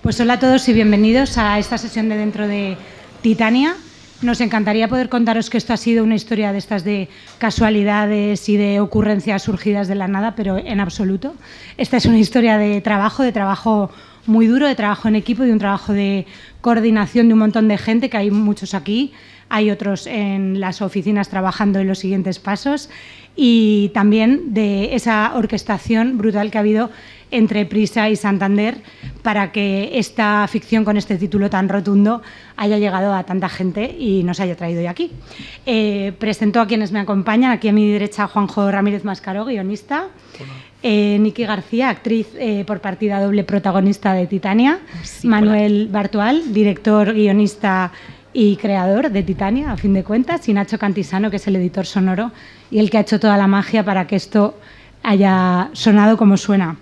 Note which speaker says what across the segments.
Speaker 1: Pues hola a todos y bienvenidos a esta sesión de Dentro de Titania. Nos encantaría poder contaros que esto ha sido una historia de estas de casualidades y de ocurrencias surgidas de la nada, pero en absoluto. Esta es una historia de trabajo muy duro, de trabajo en equipo, de un trabajo de coordinación de un montón de gente, que hay muchos aquí, hay otros en las oficinas trabajando en los siguientes pasos, y también de esa orquestación brutal que ha habido entre Prisa y Santander para que esta ficción con este título tan rotundo haya llegado a tanta gente y nos haya traído hoy aquí. Presento a quienes me acompañan. Aquí a mi derecha, Juanjo Ramírez Mascaró, guionista. Niki García, actriz por partida doble, protagonista de Titania. Sí, Manuel Bartual, director, guionista y creador de Titania, a fin de cuentas. Y Nacho Cantisano, que es el editor sonoro y el que ha hecho toda la magia para que esto haya sonado como suena.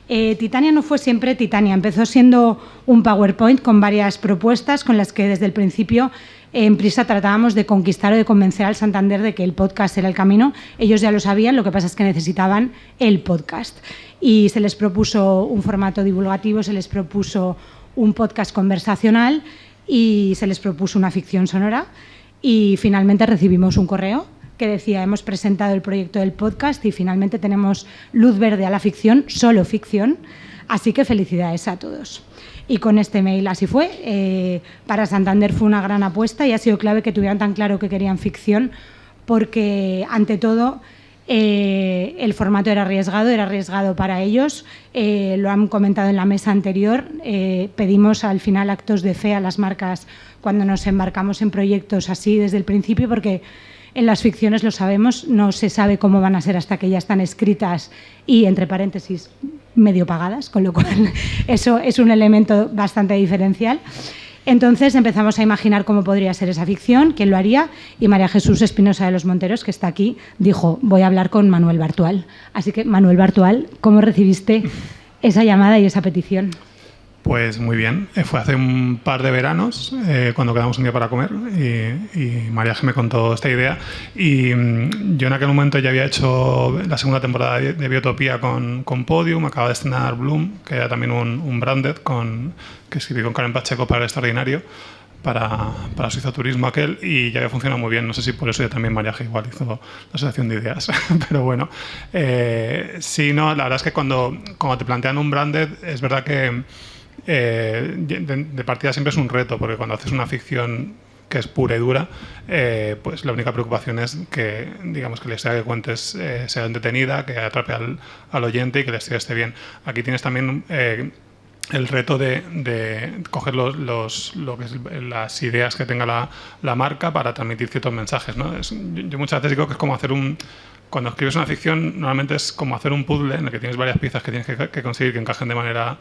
Speaker 1: Titania no fue siempre Titania, empezó siendo un PowerPoint con varias propuestas con las que desde el principio en Prisa tratábamos de conquistar o de convencer al Santander de que el podcast era el camino. Ellos ya lo sabían, lo que pasa es que necesitaban el podcast. Y se les propuso un formato divulgativo, se les propuso un podcast conversacional y se les propuso una ficción sonora. Y finalmente recibimos un correo que decía: hemos presentado el proyecto del podcast y finalmente tenemos luz verde a la ficción, solo ficción, así que felicidades a todos. Y con este mail así fue. Para Santander fue una gran apuesta y ha sido clave que tuvieran tan claro que querían ficción, porque ante todo el formato era arriesgado para ellos. Lo han comentado en la mesa anterior. Pedimos al final actos de fe a las marcas cuando nos embarcamos en proyectos así desde el principio, porque en las ficciones, lo sabemos, no se sabe cómo van a ser hasta que ya están escritas y, entre paréntesis, medio pagadas, con lo cual eso es un elemento bastante diferencial. Entonces empezamos a imaginar cómo podría ser esa ficción, quién lo haría, y María Jesús Espinosa de los Monteros, que está aquí, dijo: voy a hablar con Manuel Bartual. Así que, Manuel Bartual, ¿cómo recibiste esa llamada y esa petición?
Speaker 2: Pues muy bien. Fue hace un par de veranos cuando quedamos un día para comer y María me contó esta idea y yo en aquel momento ya había hecho la segunda temporada de Biotopía con Podium, acaba de estrenar Bloom, que era también un branded que escribí con Karen Pacheco para El Extraordinario, para Suizo Turismo aquel, y ya había funcionado muy bien. No sé si por eso ya también María G igual hizo la asociación de ideas, pero bueno. Sí, no, la verdad es que cuando te plantean un branded, es verdad que de partida siempre es un reto, porque cuando haces una ficción que es pura y dura, pues la única preocupación es que, digamos, que la historia que cuentes sea entretenida, que atrape al oyente y que la historia esté bien. Aquí tienes también el reto de coger lo que es las ideas que tenga la marca para transmitir ciertos mensajes, ¿no? Yo muchas veces digo que es como hacer cuando escribes una ficción, normalmente es como hacer un puzzle en el que tienes varias piezas que tienes que conseguir que encajen de manera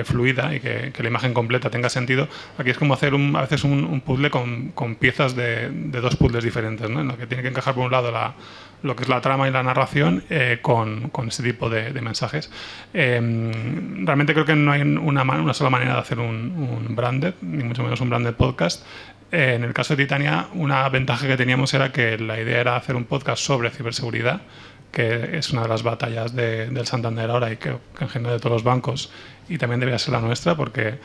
Speaker 2: fluida y que la imagen completa tenga sentido. Aquí es como hacer a veces un puzzle con piezas de dos puzzles diferentes, ¿no? En lo que tiene que encajar por un lado lo que es la trama y la narración con este tipo de mensajes. Realmente creo que no hay una sola manera de hacer un branded, ni mucho menos un branded podcast. En el caso de Titania, una ventaja que teníamos era que la idea era hacer un podcast sobre ciberseguridad, que es una de las batallas del Santander ahora y que en general de todos los bancos, y también debería ser la nuestra porque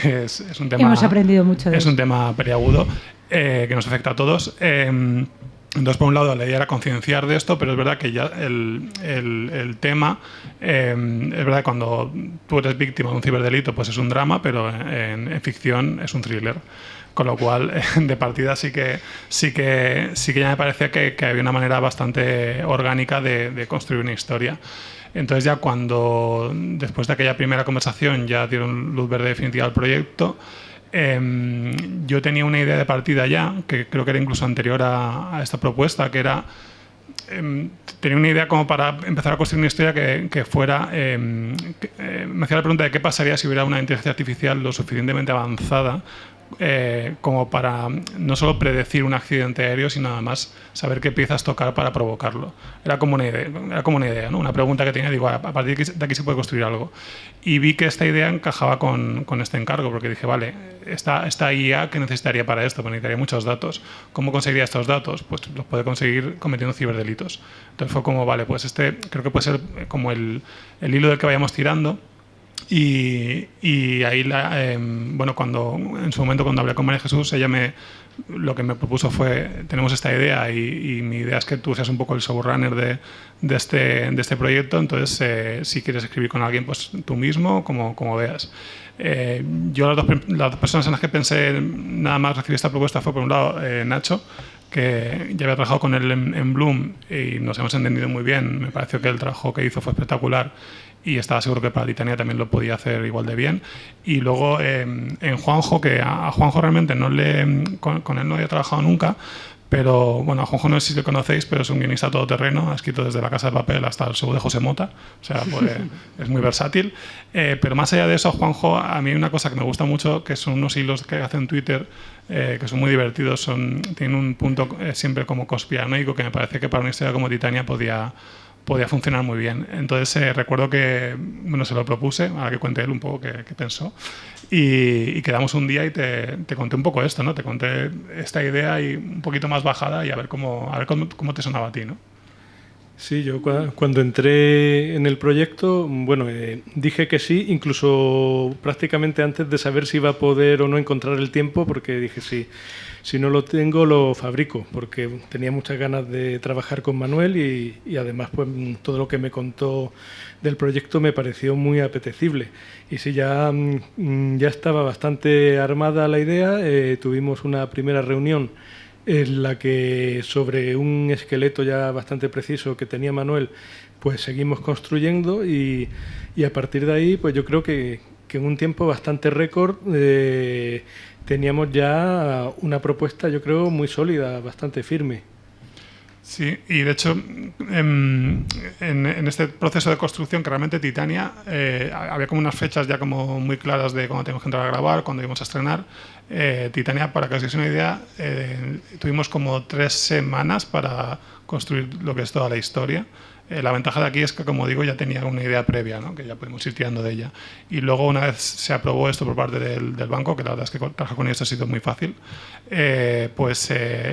Speaker 2: es un tema...
Speaker 1: Hemos aprendido mucho de eso.
Speaker 2: Es un tema peliagudo que nos afecta a todos. Entonces, por un lado, la idea era concienciar de esto, pero es verdad que ya el tema, es verdad que cuando tú eres víctima de un ciberdelito, pues es un drama, pero en ficción es un thriller. Con lo cual, de partida sí que ya me parecía que había una manera bastante orgánica de construir una historia. Entonces ya después de aquella primera conversación, ya dieron luz verde definitiva al proyecto. Yo tenía una idea de partida ya, que creo que era incluso anterior a esta propuesta, que era... tenía una idea como para empezar a construir una historia que fuera... me hacía la pregunta de qué pasaría si hubiera una inteligencia artificial lo suficientemente avanzada como para no solo predecir un accidente aéreo, sino además saber qué piezas tocar para provocarlo. Era como una idea, ¿no? Una pregunta que tenía, digo, a partir de aquí se puede construir algo. Y vi que esta idea encajaba con este encargo, porque dije, vale, esta IA que necesitaría para esto, pues necesitaría muchos datos. ¿Cómo conseguiría estos datos? Pues los puede conseguir cometiendo ciberdelitos. Entonces fue como, vale, pues creo que puede ser como el hilo del que vayamos tirando. Y ahí, bueno, en su momento cuando hablé con María Jesús, lo que me propuso fue, tenemos esta idea y mi idea es que tú seas un poco el showrunner de este proyecto, entonces si quieres escribir con alguien, pues tú mismo, como veas. Yo las dos personas en las que pensé nada más recibir esta propuesta fue, por un lado, Nacho, que ya había trabajado con él en Bloom y nos hemos entendido muy bien. Me pareció que el trabajo que hizo fue espectacular y estaba seguro que para Titania también lo podía hacer igual de bien. Y luego en Juanjo, que a Juanjo realmente con él no había trabajado nunca, pero bueno, a Juanjo no sé si lo conocéis, pero es un guionista todoterreno, ha escrito desde La Casa de Papel hasta El show de José Mota, o sea, es muy versátil. Pero más allá de eso, Juanjo, a mí hay una cosa que me gusta mucho, que son unos hilos que hace en Twitter, que son muy divertidos, tienen un punto siempre como conspiranoico que me parece que para una historia como Titania podía funcionar muy bien. Entonces recuerdo que se lo propuse, ahora que cuente él un poco qué pensó, y quedamos un día y te conté un poco esto, ¿no? Te conté esta idea y un poquito más bajada y a ver cómo te sonaba a ti, ¿no?
Speaker 3: Sí, yo cuando entré en el proyecto, dije que sí, incluso prácticamente antes de saber si iba a poder o no encontrar el tiempo, porque dije si no lo tengo lo fabrico, porque tenía muchas ganas de trabajar con Manuel y además pues todo lo que me contó del proyecto me pareció muy apetecible. Y sí, ya estaba bastante armada la idea, tuvimos una primera reunión en la que sobre un esqueleto ya bastante preciso que tenía Manuel, pues seguimos construyendo y a partir de ahí, pues yo creo que en un tiempo bastante récord teníamos ya una propuesta, yo creo, muy sólida, bastante firme.
Speaker 2: Sí, y de hecho, en este proceso de construcción, que realmente Titania, había como unas fechas ya como muy claras de cuando teníamos que entrar a grabar, cuando íbamos a estrenar. Titania, para que os hagáis una idea, tuvimos como 3 semanas para construir lo que es toda la historia. La ventaja de aquí es que, como digo, ya tenía una idea previa, ¿no? Que ya pudimos ir tirando de ella. Y luego, una vez se aprobó esto por parte del banco, que la verdad es que trabajar con ellos ha sido muy fácil,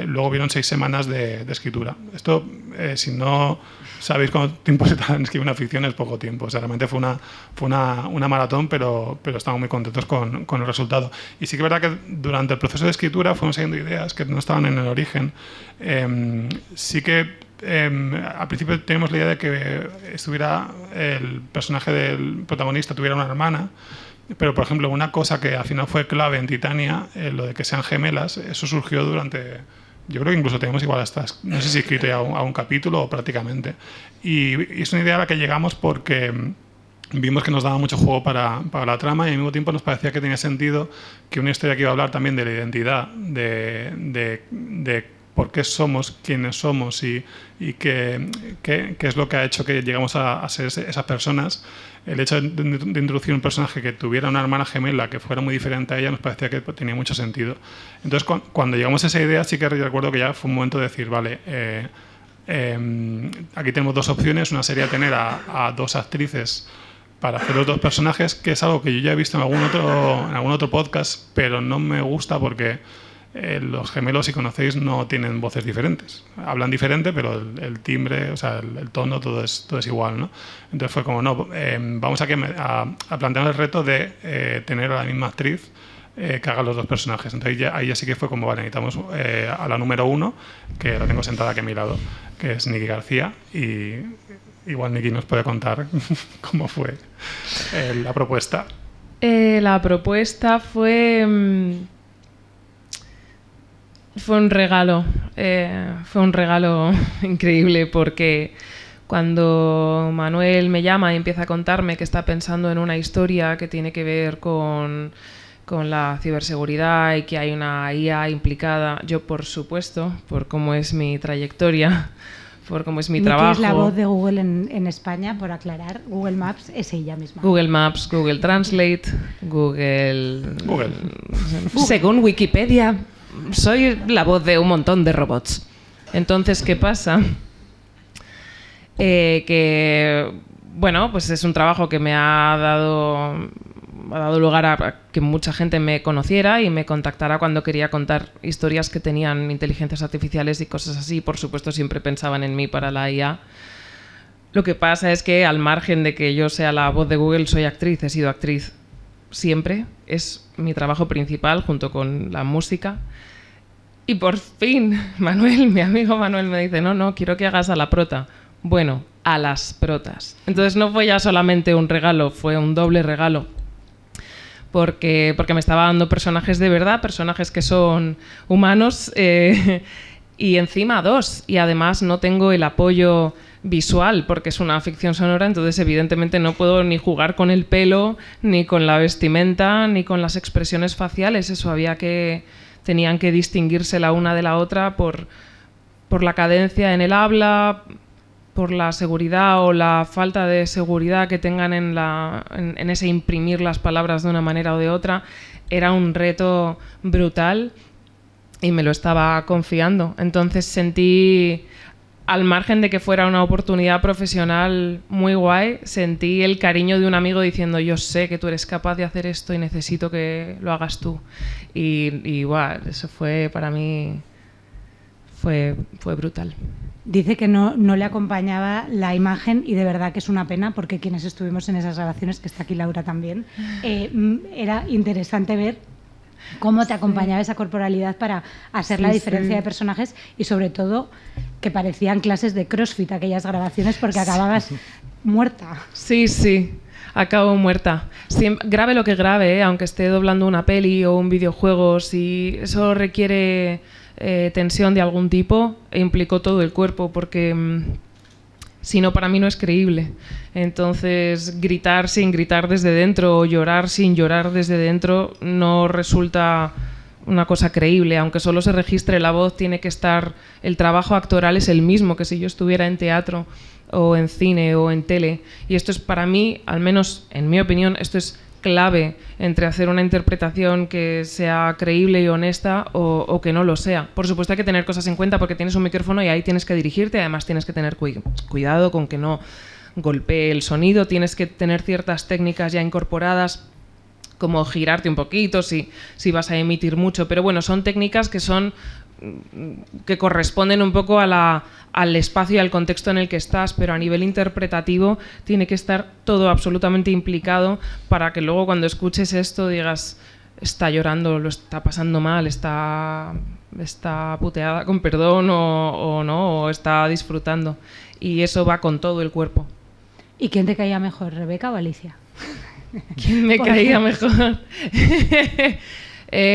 Speaker 2: luego vieron 6 semanas de escritura. Esto, si no sabéis cuánto tiempo se tarda en escribir una ficción, es poco tiempo. O sea, realmente fue una maratón, pero estamos muy contentos con el resultado. Y sí que es verdad que durante el proceso de escritura fuimos siguiendo ideas que no estaban en el origen. Sí que al principio teníamos la idea de que estuviera el personaje del protagonista, tuviera una hermana, pero por ejemplo una cosa que al final fue clave en Titania, lo de que sean gemelas, eso surgió durante, yo creo que incluso tenemos igual hasta, no sé si escrito ya a un capítulo o prácticamente, y es una idea a la que llegamos porque vimos que nos daba mucho juego para la trama y al mismo tiempo nos parecía que tenía sentido que una historia que iba a hablar también de la identidad, de por qué somos quienes somos y qué es lo que ha hecho que llegamos a ser esas personas. El hecho de introducir un personaje que tuviera una hermana gemela que fuera muy diferente a ella nos parecía que tenía mucho sentido. Entonces, cuando llegamos a esa idea, sí que recuerdo que ya fue un momento de decir, vale, aquí tenemos 2 opciones. Una sería tener a 2 actrices para hacer los 2 personajes, que es algo que yo ya he visto en algún otro podcast, pero no me gusta porque los gemelos, si conocéis, no tienen voces diferentes. Hablan diferente, pero el timbre, o sea, el tono, todo es igual, ¿no? Entonces fue como, no, vamos a plantear el reto de tener a la misma actriz que haga los 2 personajes. Entonces ahí ya sí que fue como, vale, necesitamos a la número 1, que la tengo sentada aquí a mi lado, que es Nikki García, y igual Nikki nos puede contar cómo fue la propuesta.
Speaker 4: La propuesta fue un regalo, increíble, porque cuando Manuel me llama y empieza a contarme que está pensando en una historia que tiene que ver con la ciberseguridad y que hay una IA implicada, yo, por supuesto, por cómo es mi trayectoria, por cómo es mi trabajo.
Speaker 1: Es la voz de Google en España, por aclarar. Google Maps es ella misma.
Speaker 4: Google Maps, Google Translate, Google. Según Wikipedia, soy la voz de un montón de robots. Entonces, ¿qué pasa? Que, bueno, pues es un trabajo que me ha dado lugar a que mucha gente me conociera y me contactara cuando quería contar historias que tenían inteligencias artificiales y cosas así. Por supuesto, siempre pensaban en mí para la IA. Lo que pasa es que al margen de que yo sea la voz de Google, soy actriz, he sido actriz siempre, es mi trabajo principal junto con la música. Y por fin, Manuel, mi amigo Manuel me dice, no, quiero que hagas a la prota. Bueno, a las protas. Entonces no fue ya solamente un regalo, fue un doble regalo. Porque me estaba dando personajes de verdad, personajes que son humanos, y encima 2. Y además no tengo el apoyo visual, porque es una ficción sonora, entonces evidentemente no puedo ni jugar con el pelo, ni con la vestimenta, ni con las expresiones faciales. Eso tenían que distinguirse la una de la otra por la cadencia en el habla, por la seguridad o la falta de seguridad que tengan en ese imprimir las palabras de una manera o de otra. Era un reto brutal y me lo estaba confiando. Entonces sentí, al margen de que fuera una oportunidad profesional muy guay, sentí el cariño de un amigo diciendo, yo sé que tú eres capaz de hacer esto y necesito que lo hagas tú. Y wow, eso fue para mí, fue brutal.
Speaker 1: Dice que no le acompañaba la imagen y de verdad que es una pena porque quienes estuvimos en esas grabaciones, que está aquí Laura también, era interesante ver cómo te acompañaba esa corporalidad para hacer la diferencia de personajes y sobre todo que parecían clases de CrossFit aquellas grabaciones porque acababas muerta.
Speaker 4: Sí, acabo muerta. Grabe lo que grabe, aunque esté doblando una peli o un videojuego, si eso requiere tensión de algún tipo, implicó todo el cuerpo porque si no, para mí no es creíble. Entonces, gritar sin gritar desde dentro o llorar sin llorar desde dentro no resulta una cosa creíble. Aunque solo se registre la voz, tiene que estar... El trabajo actoral es el mismo que si yo estuviera en teatro o en cine o en tele. Y esto es para mí, al menos en mi opinión, esto es clave entre hacer una interpretación que sea creíble y honesta o que no lo sea. Por supuesto hay que tener cosas en cuenta porque tienes un micrófono y ahí tienes que dirigirte, además tienes que tener cuidado con que no golpee el sonido, tienes que tener ciertas técnicas ya incorporadas como girarte un poquito si vas a emitir mucho, pero bueno, son técnicas que corresponden un poco al espacio y al contexto en el que estás, pero a nivel interpretativo tiene que estar todo absolutamente implicado para que luego cuando escuches esto digas, está llorando, lo está pasando mal, está puteada con perdón o no, o está disfrutando. Y eso va con todo el cuerpo.
Speaker 1: ¿Y quién te caía mejor, Rebeca o Alicia?
Speaker 4: ¿Quién me caía mejor?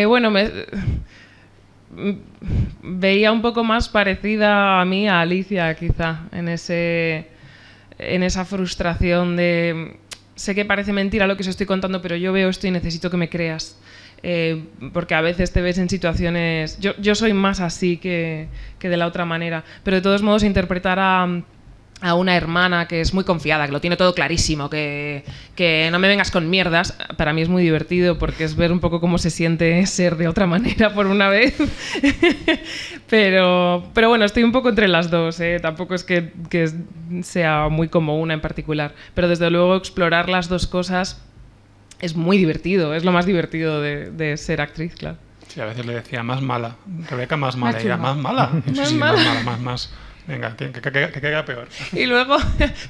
Speaker 4: Bueno, veía un poco más parecida a mí a Alicia, quizá, en esa frustración de... Sé que parece mentira lo que os estoy contando, pero yo veo esto y necesito que me creas. Porque a veces te ves en situaciones... Yo soy más así que de la otra manera. Pero de todos modos, interpretar a una hermana que es muy confiada, que lo tiene todo clarísimo, que no me vengas con mierdas, para mí es muy divertido porque es ver un poco cómo se siente ser de otra manera por una vez. pero bueno, estoy un poco entre las dos, tampoco es que sea muy como una en particular, pero desde luego explorar las dos cosas es muy divertido, es lo más divertido de ser actriz, claro.
Speaker 2: Sí, a veces le decía más mala, Rebeca más mala,
Speaker 1: Más
Speaker 2: y ella
Speaker 1: chunga.
Speaker 2: más mala.
Speaker 4: Más mala.
Speaker 2: Más. Venga, que caiga peor.
Speaker 4: Y luego,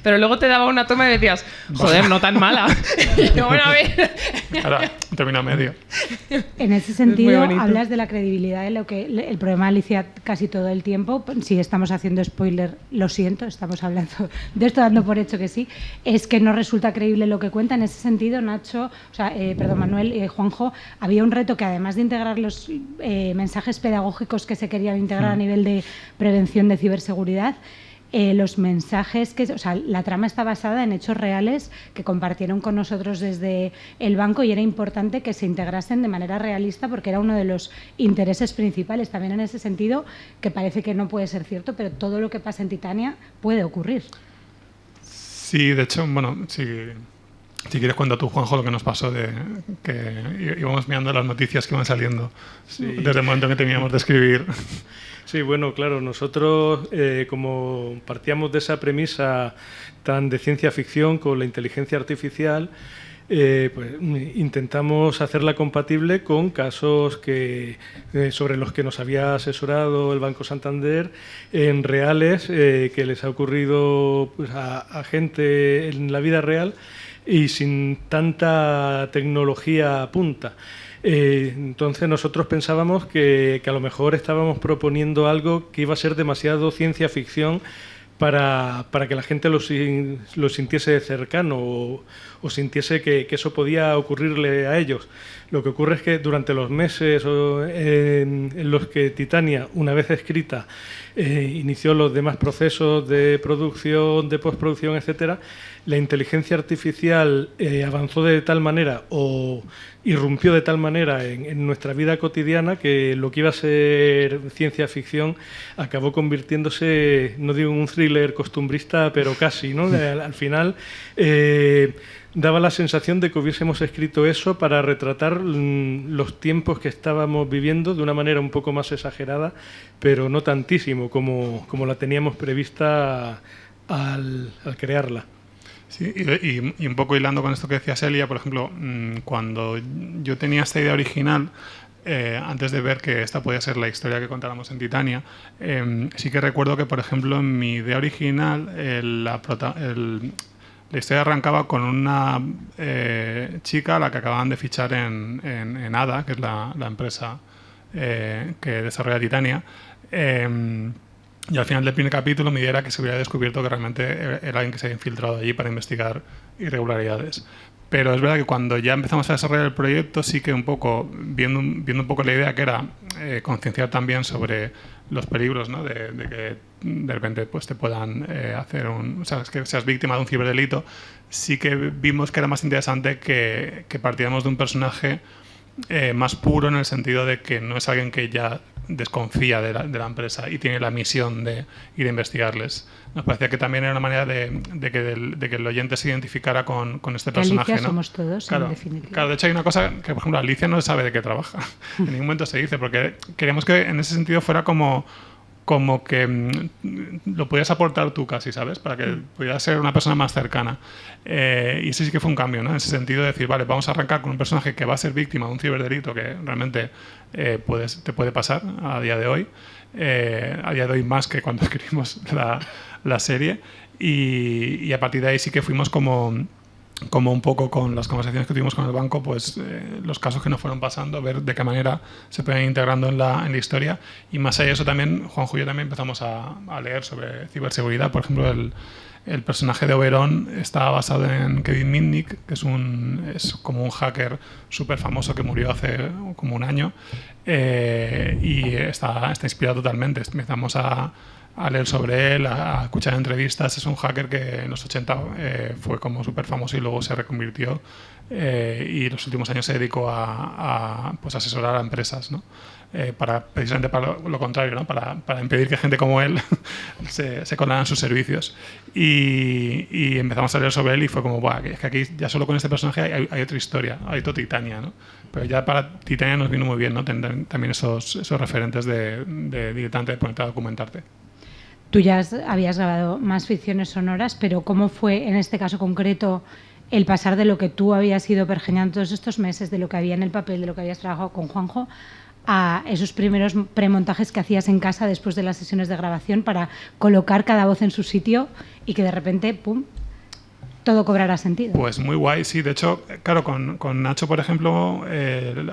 Speaker 4: pero luego te daba una toma y decías, joder, no tan mala. Y yo, bueno, a ver.
Speaker 2: Ahora, termina medio.
Speaker 1: En ese sentido,
Speaker 4: bonito.
Speaker 1: hablas de la credibilidad de lo que el problema de Alicia casi todo el tiempo. Si estamos haciendo spoiler, lo siento, estamos hablando de esto, dando por hecho que sí. Es que no resulta creíble lo que cuenta. En ese sentido, Nacho, Manuel, Juanjo, había un reto que además de integrar los mensajes pedagógicos que se querían integrar a nivel de prevención de ciberseguridad, los mensajes la trama está basada en hechos reales que compartieron con nosotros desde el banco y era importante que se integrasen de manera realista porque era uno de los intereses principales. También en ese sentido, que parece que no puede ser cierto, pero todo lo que pasa en Titania puede ocurrir.
Speaker 2: Sí, de hecho, bueno, si quieres cuenta tú, Juanjo, lo que nos pasó de que íbamos mirando las noticias que iban saliendo desde el momento en que teníamos de escribir.
Speaker 3: Sí, bueno, claro, nosotros como partíamos de esa premisa tan de ciencia ficción con la inteligencia artificial, pues intentamos hacerla compatible con casos sobre los que nos había asesorado el Banco Santander, en reales, que les ha ocurrido pues, a gente en la vida real y sin tanta tecnología punta. Entonces nosotros pensábamos que a lo mejor estábamos proponiendo algo que iba a ser demasiado ciencia ficción para que la gente lo sintiese cercano o sintiese que eso podía ocurrirle a ellos. Lo que ocurre es que durante los meses en los que Titania, una vez escrita, inició los demás procesos de producción, de postproducción, etcétera, la inteligencia artificial avanzó de tal manera o irrumpió de tal manera en nuestra vida cotidiana que lo que iba a ser ciencia ficción acabó convirtiéndose, no digo en un thriller costumbrista, pero casi, ¿no? Al final daba la sensación de que hubiésemos escrito eso para retratar los tiempos que estábamos viviendo de una manera un poco más exagerada, pero no tantísimo como la teníamos prevista al crearla.
Speaker 2: Sí, y un poco hilando con esto que decía Celia, por ejemplo, cuando yo tenía esta idea original, antes de ver que esta podía ser la historia que contáramos en Titania, sí que recuerdo que, por ejemplo, en mi idea original, la historia arrancaba con una chica a la que acababan de fichar en ADA, que es la empresa que desarrolla Titania. Y al final del primer capítulo mi idea era que se hubiera descubierto que realmente era alguien que se había infiltrado allí para investigar irregularidades. Pero es verdad que cuando ya empezamos a desarrollar el proyecto, sí que un poco, viendo un poco la idea que era concienciar también sobre los peligros, ¿no? de que de repente pues, te puedan hacer o sea, que seas víctima de un ciberdelito, sí que vimos que era más interesante que partiéramos de un personaje más puro, en el sentido de que no es alguien que ya desconfía de la empresa y tiene la misión de ir a investigarles. Nos parecía que también era una manera de que el oyente se identificara con este personaje.
Speaker 1: Alicia,
Speaker 2: ¿no?
Speaker 1: somos todos,
Speaker 2: claro,
Speaker 1: en definitiva.
Speaker 2: Claro, de hecho hay una cosa que, por ejemplo, Alicia no sabe de qué trabaja. En ningún momento se dice, porque queríamos que en ese sentido fuera como que lo podías aportar tú casi, ¿sabes? Para que pudieras ser una persona más cercana. Y ese sí que fue un cambio, ¿no? En ese sentido de decir, vale, vamos a arrancar con un personaje que va a ser víctima de un ciberdelito que realmente te puede pasar a día de hoy. A día de hoy más que cuando escribimos la serie. Y a partir de ahí sí que fuimos como un poco con las conversaciones que tuvimos con el banco, pues los casos que nos fueron pasando, ver de qué manera se pueden ir integrando en la historia. Y más allá de eso también, Juanjo y yo también empezamos a leer sobre ciberseguridad. Por ejemplo, el personaje de Oberon está basado en Kevin Mitnick, que es como un hacker súper famoso que murió hace como un año, y está inspirado totalmente. Empezamos a leer sobre él, a escuchar entrevistas. Es un hacker que en los 80 fue como súper famoso y luego se reconvirtió y en los últimos años se dedicó a pues asesorar a empresas, ¿no? Precisamente para lo contrario, ¿no? Para impedir que gente como él se colaran en sus servicios. Y empezamos a leer sobre él y fue como, es que aquí ya solo con este personaje hay otra historia, hay otra Titania, ¿no? Pero ya para Titania nos vino muy bien, ¿no? Tener también esos referentes de directamente de ponerte a documentarte.
Speaker 1: Tú ya habías grabado más ficciones sonoras, pero ¿cómo fue en este caso concreto el pasar de lo que tú habías ido pergeñando todos estos meses, de lo que había en el papel, de lo que habías trabajado con Juanjo, a esos primeros premontajes que hacías en casa después de las sesiones de grabación para colocar cada voz en su sitio y que de repente, ¡pum!, todo cobrará sentido?
Speaker 2: Pues muy guay, sí. De hecho, claro, con Nacho, por ejemplo,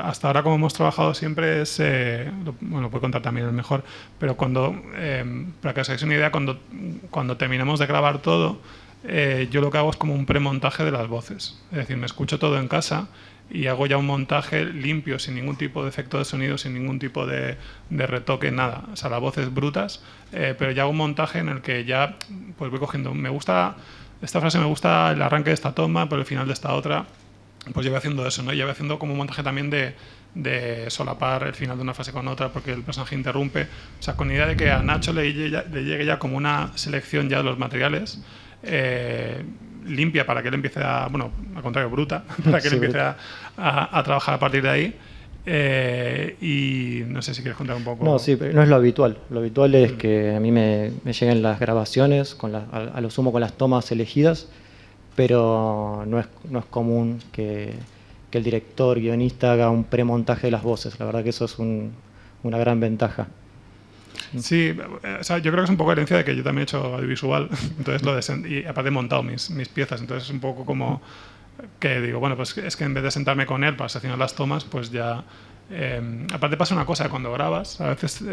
Speaker 2: hasta ahora como hemos trabajado siempre es... lo puedo contar también el mejor, pero para que os hagáis una idea, cuando terminamos de grabar todo, yo lo que hago es como un premontaje de las voces. Es decir, me escucho todo en casa y hago ya un montaje limpio, sin ningún tipo de efecto de sonido, sin ningún tipo de retoque, nada. O sea, las voces brutas, pero ya hago un montaje en el que ya pues voy cogiendo... Esta frase me gusta, el arranque de esta toma, pero el final de esta otra, pues yo voy haciendo eso, ¿no? Y yo voy haciendo como un montaje también de solapar el final de una frase con otra porque el personaje interrumpe. O sea, con la idea de que a Nacho le llegue ya como una selección ya de los materiales limpia para que él empiece al contrario, bruta, para que él empiece a trabajar a partir de ahí. Y no sé si quieres contar un poco.
Speaker 5: No, sí, pero no es lo habitual. Lo habitual es que a mí me lleguen las grabaciones, a lo sumo con las tomas elegidas, pero no es común que el director, guionista haga un premontaje de las voces. La verdad que eso es una gran ventaja.
Speaker 2: Sí, o sea, yo creo que es un poco herencia de que yo también he hecho audiovisual, entonces y aparte he montado mis piezas, entonces es un poco como que digo, bueno, pues es que en vez de sentarme con él para seleccionar las tomas, pues ya... aparte pasa una cosa, cuando grabas, a veces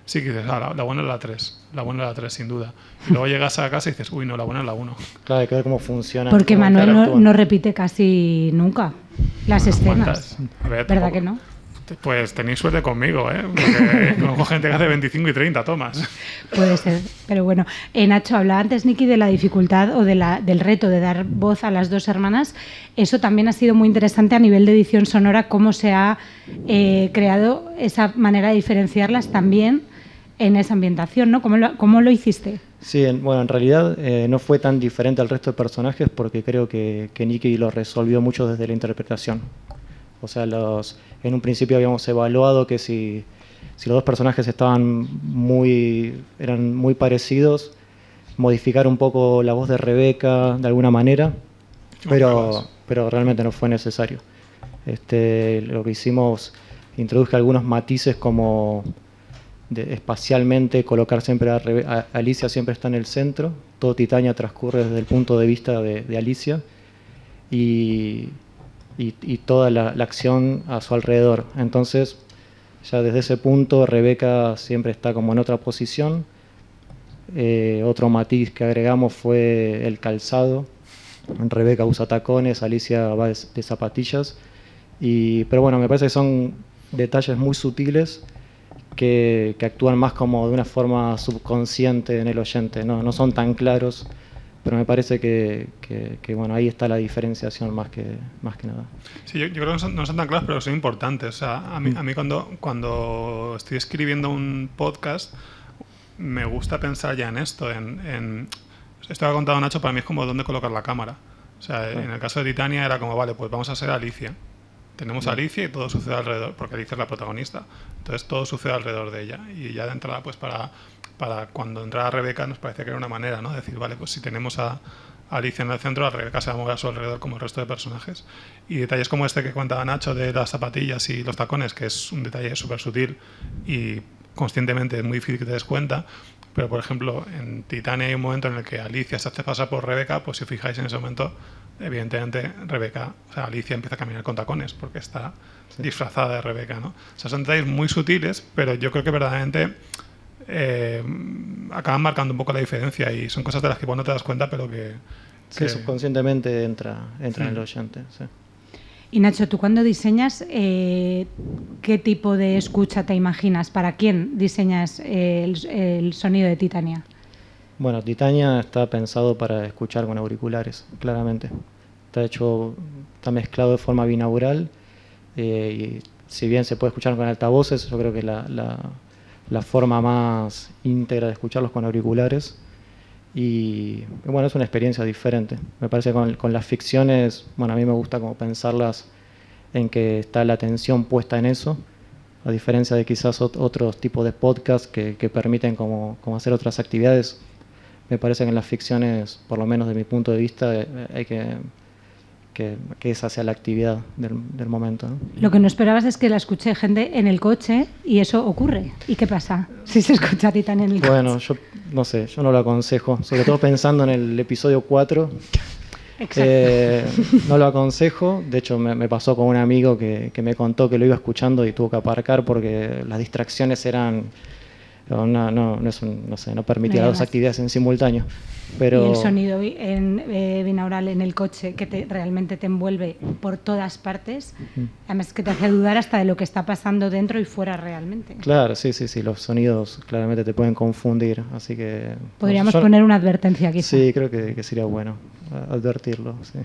Speaker 2: sí que dices, la buena es la 3, la buena es la 3 sin duda. Y luego llegas a casa y dices, uy, no, la buena es la 1.
Speaker 5: Claro, hay que ver cómo funciona.
Speaker 1: Porque
Speaker 5: cómo
Speaker 1: Manuel no repite casi nunca las escenas.
Speaker 2: A ver,
Speaker 1: ¿Verdad que no?
Speaker 2: Pues tenéis suerte conmigo, ¿eh? Porque conozco gente que hace 25 y 30 tomas.
Speaker 1: Puede ser, pero bueno. Nacho, hablaba antes, Niki, de la dificultad o del reto de dar voz a las dos hermanas. Eso también ha sido muy interesante a nivel de edición sonora, cómo se ha creado esa manera de diferenciarlas también en esa ambientación, ¿no? ¿Cómo lo hiciste?
Speaker 5: Sí, bueno, en realidad no fue tan diferente al resto de personajes porque creo que Niki lo resolvió mucho desde la interpretación. O sea, en un principio habíamos evaluado que si los dos personajes eran muy parecidos, modificar un poco la voz de Rebeca de alguna manera, pero realmente no fue necesario. Lo que hicimos, introduje algunos matices como espacialmente colocar siempre a Alicia siempre está en el centro, todo Titania transcurre desde el punto de vista de Alicia y toda la acción a su alrededor. Entonces, ya desde ese punto, Rebeca siempre está como en otra posición. Otro matiz que agregamos fue el calzado. Rebeca usa tacones, Alicia va de zapatillas. Pero bueno, me parece que son detalles muy sutiles que actúan más como de una forma subconsciente en el oyente. No son tan claros, pero me parece que bueno, ahí está la diferenciación más que nada.
Speaker 2: Sí, yo creo que no son tan claros, pero son importantes. O sea, a mí cuando estoy escribiendo un podcast, me gusta pensar ya en esto. Esto que ha contado Nacho, para mí es como dónde colocar la cámara. O sea, en el caso de Titania era como, vale, pues vamos a ser Alicia. Tenemos a Alicia y todo sucede alrededor, porque Alicia es la protagonista. Entonces todo sucede alrededor de ella. Y ya de entrada, pues para cuando entrara Rebeca nos parecía que era una manera, ¿no? De decir, vale, pues si tenemos a Alicia en el centro, a Rebeca se va a mover a su alrededor como el resto de personajes. Y detalles como este que contaba Nacho de las zapatillas y los tacones, que es un detalle súper sutil y conscientemente es muy difícil que te des cuenta. Pero, por ejemplo, en Titania hay un momento en el que Alicia se hace pasar por Rebeca, pues si os fijáis en ese momento, evidentemente Alicia empieza a caminar con tacones porque está disfrazada de Rebeca, ¿no? O sea, son detalles muy sutiles, pero yo creo que verdaderamente acaban marcando un poco la diferencia y son cosas de las que vos no te das cuenta, pero que
Speaker 5: subconscientemente entra en el oyente. Sí.
Speaker 1: Y Nacho, tú cuando diseñas, ¿qué tipo de escucha te imaginas? ¿Para quién diseñas el sonido de Titania?
Speaker 5: Bueno, Titania está pensado para escuchar con auriculares, claramente. Está mezclado de forma binaural y si bien se puede escuchar con altavoces, yo creo que la forma más íntegra de escucharlos con auriculares. Y bueno, es una experiencia diferente. Me parece que con las ficciones, bueno, a mí me gusta como pensarlas en que está la atención puesta en eso, a diferencia de quizás otros tipos de podcasts que permiten como hacer otras actividades. Me parece que en las ficciones, por lo menos de mi punto de vista, hay que esa sea la actividad del momento, ¿no?
Speaker 1: Lo que no esperabas es que la escuche gente en el coche y eso ocurre. ¿Y qué pasa si se escucha a Titania en el coche?
Speaker 5: Bueno, yo no sé, yo no lo aconsejo, sobre todo pensando en el episodio 4. No lo aconsejo. De hecho, me pasó con un amigo que me contó que lo iba escuchando y tuvo que aparcar porque las distracciones eran... No permitía las dos actividades en simultáneo. Pero... Y
Speaker 1: el sonido binaural en el coche que realmente te envuelve por todas partes, además que te hace dudar hasta de lo que está pasando dentro y fuera realmente.
Speaker 5: Claro, sí, los sonidos claramente te pueden confundir, así que...
Speaker 1: Podríamos poner una advertencia aquí.
Speaker 5: Sí, creo que sería bueno advertirlo, sí.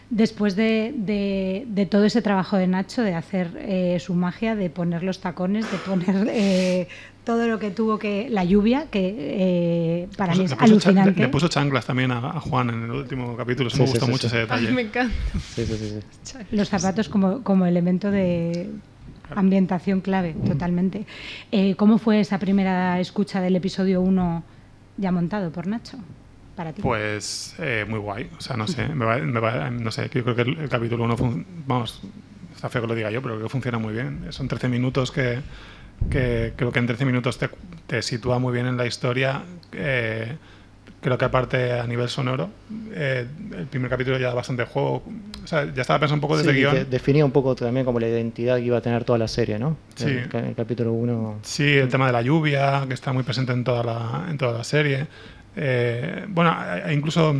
Speaker 1: Después de todo ese trabajo de Nacho, de hacer su magia, de poner los tacones, de poner todo lo que tuvo la lluvia, que para mí es alucinante.
Speaker 2: Le puso chanclas también a Juan en el último capítulo, me gustó mucho ese detalle.
Speaker 4: Ay, me encanta.
Speaker 5: Sí.
Speaker 1: Los zapatos como elemento de ambientación clave, totalmente. ¿Cómo fue esa primera escucha del episodio 1 ya montado por Nacho? para ti?
Speaker 2: Pues muy guay, o sea, no sé, no sé, yo creo que el capítulo 1, vamos, está feo que lo diga yo, pero creo que funciona muy bien. Son 13 minutos que creo que en 13 minutos te sitúa muy bien en la historia. Creo que aparte a nivel sonoro, el primer capítulo ya da bastante juego. O sea, ya estaba pensando un poco desde guión.
Speaker 5: Definía un poco también como la identidad que iba a tener toda la serie, ¿no?
Speaker 2: Sí.
Speaker 5: El capítulo 1.
Speaker 2: Sí, el tema de la lluvia, que está muy presente en toda la serie. Bueno, incluso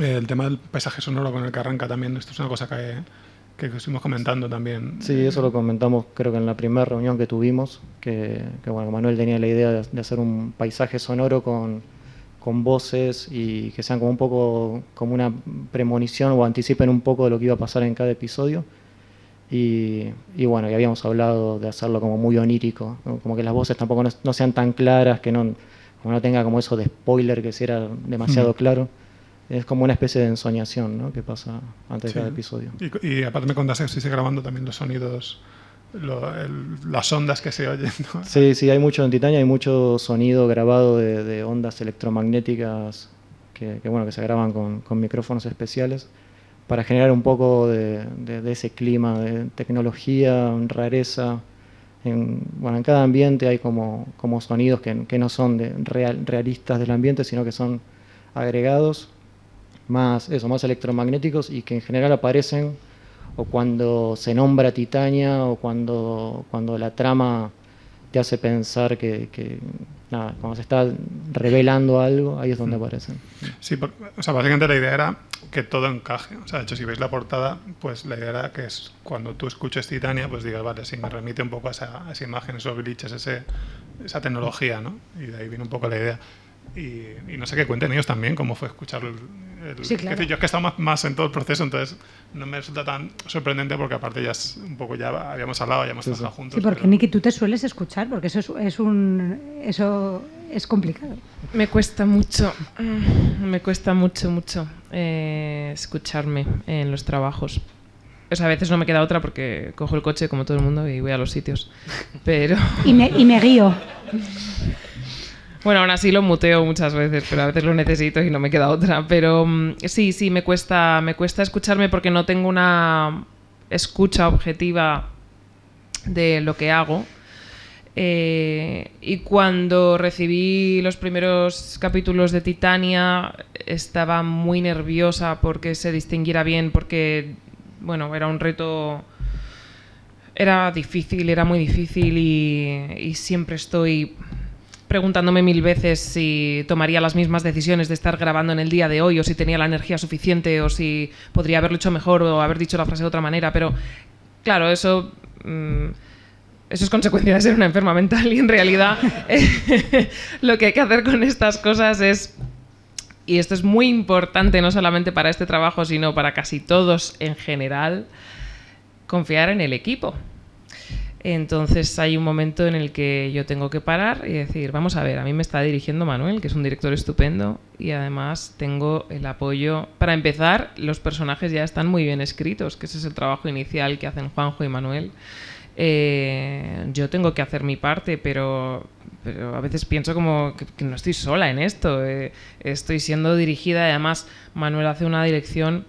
Speaker 2: el tema del paisaje sonoro con el que arranca también. Esto es una cosa que estuvimos comentando también.
Speaker 5: Sí, eso lo comentamos creo que en la primera reunión que tuvimos, que bueno, Manuel tenía la idea de hacer un paisaje sonoro con voces y que sean como un poco como una premonición o anticipen un poco de lo que iba a pasar en cada episodio. Y bueno, ya habíamos hablado de hacerlo como muy onírico, ¿no? Como que las voces tampoco no sean tan claras, que no tenga como eso de spoiler que si era demasiado claro. Es como una especie de ensoñación, ¿no? Que pasa antes de cada episodio.
Speaker 2: Y aparte me contaste que estuviste grabando también los sonidos, las ondas que se oyen, ¿no?
Speaker 5: Sí, hay mucho en Titania, hay mucho sonido grabado de ondas electromagnéticas que se graban con micrófonos especiales para generar un poco de ese clima de tecnología, rareza. En cada ambiente hay como sonidos que no son realistas del ambiente, sino que son agregados más electromagnéticos y que en general aparecen o cuando se nombra Titania o cuando la trama te hace pensar que cuando se está revelando algo, ahí es donde aparecen.
Speaker 2: Sí, o sea, básicamente la idea era que todo encaje. O sea, de hecho, si veis la portada, pues la idea era que cuando tú escuches Titania, pues digas, vale, sí, me remite un poco a esa imagen, esos glitches, esa tecnología, ¿no? Y de ahí viene un poco la idea. Y no sé qué cuenten ellos también, cómo fue escucharlo.
Speaker 1: Sí, claro.
Speaker 2: Es decir, yo es que he estado más en todo el proceso, entonces no me resulta tan sorprendente porque aparte ya es un poco, ya habíamos hablado, ya hemos trabajado juntos.
Speaker 1: Sí, porque Niki, tú te sueles escuchar, porque eso es complicado.
Speaker 4: Me cuesta mucho escucharme en los trabajos. O sea, a veces no me queda otra porque cojo el coche como todo el mundo y voy a los sitios. Pero...
Speaker 1: Y me guío.
Speaker 4: Bueno, aún así lo muteo muchas veces, pero a veces lo necesito y no me queda otra. Pero sí, me cuesta escucharme porque no tengo una escucha objetiva de lo que hago. Y cuando recibí los primeros capítulos de Titania estaba muy nerviosa porque se distinguiera bien, porque bueno, era un reto, era difícil, era muy difícil y siempre estoy preguntándome 1000 veces si tomaría las mismas decisiones de estar grabando en el día de hoy o si tenía la energía suficiente o si podría haberlo hecho mejor o haber dicho la frase de otra manera, pero claro, eso es consecuencia de ser una enferma mental y en realidad lo que hay que hacer con estas cosas es, y esto es muy importante no solamente para este trabajo sino para casi todos en general, confiar en el equipo. Entonces hay un momento en el que yo tengo que parar y decir, vamos a ver, a mí me está dirigiendo Manuel, que es un director estupendo, y además tengo el apoyo. Para empezar, los personajes ya están muy bien escritos, que ese es el trabajo inicial que hacen Juanjo y Manuel. Yo tengo que hacer mi parte, pero a veces pienso como que no estoy sola en esto. Estoy siendo dirigida y además Manuel hace una dirección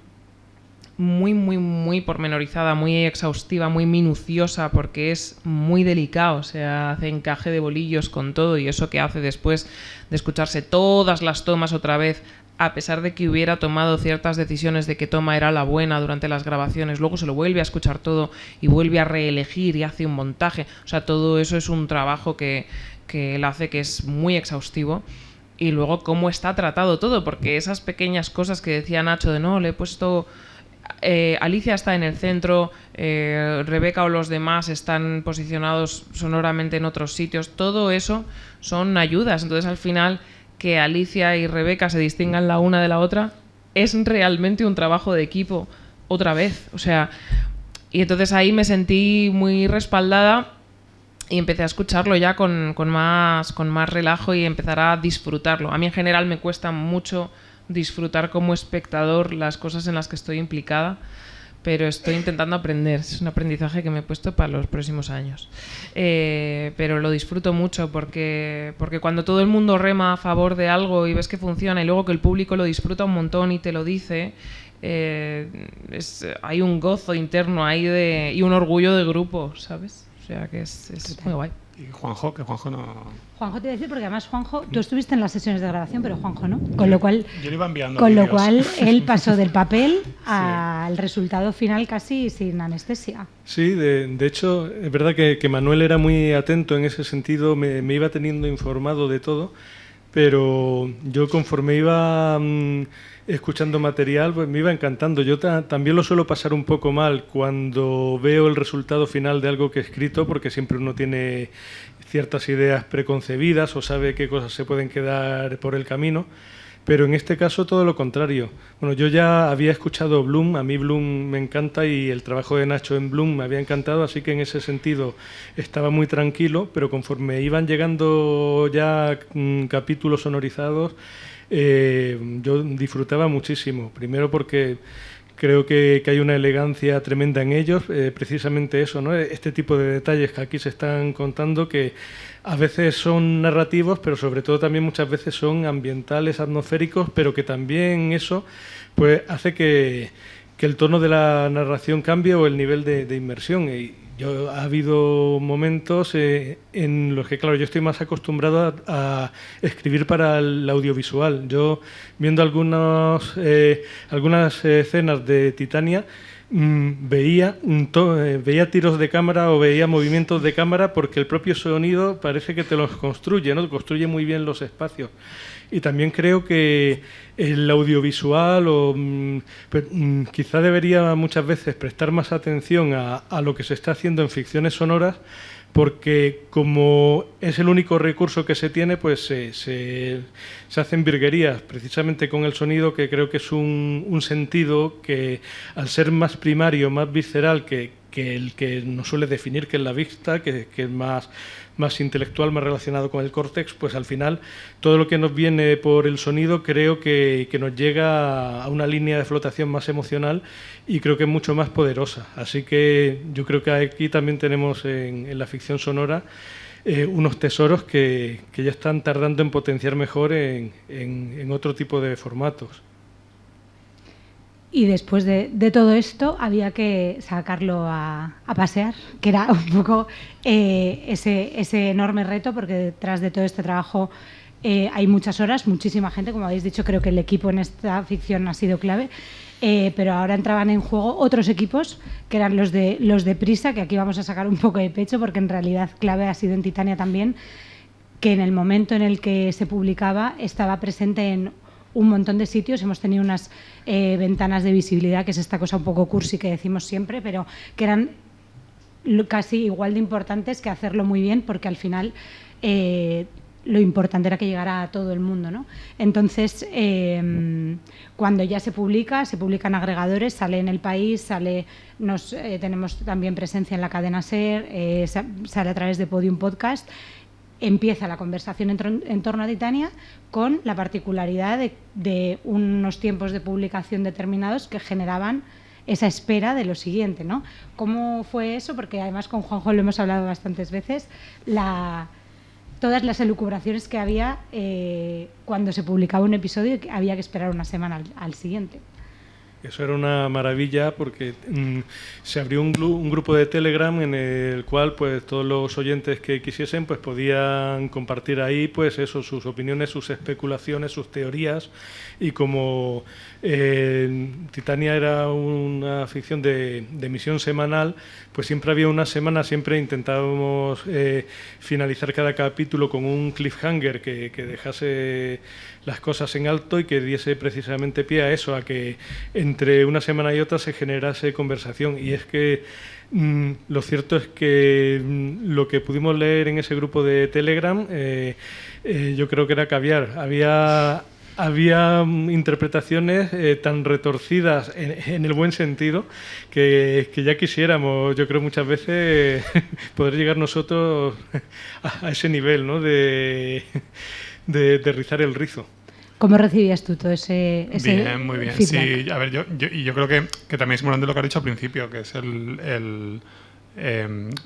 Speaker 4: muy pormenorizada, muy exhaustiva, muy minuciosa, porque es muy delicado, o sea, hace encaje de bolillos con todo y eso que hace después de escucharse todas las tomas otra vez, a pesar de que hubiera tomado ciertas decisiones de qué toma era la buena durante las grabaciones, luego se lo vuelve a escuchar todo y vuelve a reelegir y hace un montaje, o sea, todo eso es un trabajo que él hace que es muy exhaustivo. Y luego cómo está tratado todo, porque esas pequeñas cosas que decía Nacho de no, le he puesto... Alicia está en el centro, Rebeca o los demás están posicionados sonoramente en otros sitios, todo eso son ayudas. Entonces al final que Alicia y Rebeca se distingan la una de la otra es realmente un trabajo de equipo otra vez, o sea, y entonces ahí me sentí muy respaldada y empecé a escucharlo ya con más relajo y empezar a disfrutarlo. A mí en general me cuesta mucho disfrutar como espectador las cosas en las que estoy implicada, pero estoy intentando aprender. Es un aprendizaje que me he puesto para los próximos años. Pero lo disfruto mucho porque cuando todo el mundo rema a favor de algo y ves que funciona y luego que el público lo disfruta un montón y te lo dice, hay un gozo interno ahí y un orgullo de grupo, ¿sabes? O sea que es muy guay.
Speaker 2: Y Juanjo, que Juanjo no...
Speaker 1: Juanjo te iba a decir, porque además Juanjo, tú estuviste en las sesiones de grabación, pero Juanjo no. Con lo cual,
Speaker 2: yo le iba enviando
Speaker 1: con lo
Speaker 2: vídeos.
Speaker 1: cual él pasó del papel al resultado final casi sin anestesia.
Speaker 3: Sí, de hecho, es verdad que Manuel era muy atento en ese sentido, me iba teniendo informado de todo, pero yo conforme iba escuchando material, pues me iba encantando. Yo también lo suelo pasar un poco mal cuando veo el resultado final de algo que he escrito, porque siempre uno tiene ciertas ideas preconcebidas o sabe qué cosas se pueden quedar por el camino, pero en este caso todo lo contrario. Bueno, yo ya había escuchado Bloom, a mí Bloom me encanta y el trabajo de Nacho en Bloom me había encantado, así que en ese sentido estaba muy tranquilo, pero conforme iban llegando ya capítulos sonorizados, yo disfrutaba muchísimo. Primero porque creo que hay una elegancia tremenda en ellos, precisamente eso, ¿no? Este tipo de detalles que aquí se están contando, que a veces son narrativos, pero sobre todo también muchas veces son ambientales, atmosféricos, pero que también eso pues hace que el tono de la narración cambie o el nivel de inmersión. Y ha habido momentos en los que, claro, yo estoy más acostumbrado a escribir para el audiovisual. Yo, viendo algunas escenas de Titania, veía tiros de cámara o veía movimientos de cámara, porque el propio sonido parece que te los construye, ¿no? Construye muy bien los espacios. Y también creo que el audiovisual quizá debería muchas veces prestar más atención a lo que se está haciendo en ficciones sonoras, porque como es el único recurso que se tiene, pues se hacen virguerías precisamente con el sonido, que creo que es un sentido que, al ser más primario, más visceral que el que nos suele definir, que es la vista, que es más intelectual, más relacionado con el córtex, pues al final todo lo que nos viene por el sonido creo que nos llega a una línea de flotación más emocional y creo que es mucho más poderosa. Así que yo creo que aquí también tenemos en la ficción sonora unos tesoros que ya están tardando en potenciar mejor en otro tipo de formatos.
Speaker 1: Y después de todo esto había que sacarlo a pasear, que era un poco ese enorme reto, porque detrás de todo este trabajo hay muchas horas, muchísima gente, como habéis dicho. Creo que el equipo en esta ficción ha sido clave, pero ahora entraban en juego otros equipos, que eran los de Prisa, que aquí vamos a sacar un poco de pecho, porque en realidad clave ha sido en Titania también, que en el momento en el que se publicaba estaba presente en un montón de sitios. Hemos tenido unas ventanas de visibilidad, que es esta cosa un poco cursi que decimos siempre, pero que eran casi igual de importantes que hacerlo muy bien, porque al final lo importante era que llegara a todo el mundo, ¿no? Entonces, cuando ya se publican agregadores, sale en El País, tenemos también presencia en la cadena SER, sale a través de Podium Podcast. Empieza la conversación en torno a Titania, con la particularidad de unos tiempos de publicación determinados que generaban esa espera de lo siguiente, ¿no? ¿Cómo fue eso? Porque además con Juanjo lo hemos hablado bastantes veces, todas las elucubraciones que había cuando se publicaba un episodio y que había que esperar una semana al siguiente.
Speaker 3: Eso era una maravilla, porque se abrió un grupo de Telegram en el cual pues todos los oyentes que quisiesen pues podían compartir ahí pues eso, sus opiniones, sus especulaciones, sus teorías. Y como Titania era una ficción de emisión semanal, pues siempre había una semana, siempre intentábamos finalizar cada capítulo con un cliffhanger que dejase las cosas en alto y que diese precisamente pie a eso, a que entre una semana y otra se generase conversación. Y es que lo cierto es que lo que pudimos leer en ese grupo de Telegram, yo creo que era caviar. Había interpretaciones tan retorcidas en el buen sentido que ya quisiéramos, yo creo, muchas veces poder llegar nosotros a ese nivel, ¿no? de rizar el rizo.
Speaker 1: ¿Cómo recibías tú todo ese
Speaker 2: Bien, muy bien.
Speaker 1: feedback?
Speaker 2: Sí, a ver, yo creo que también es importante lo que has dicho al principio, que es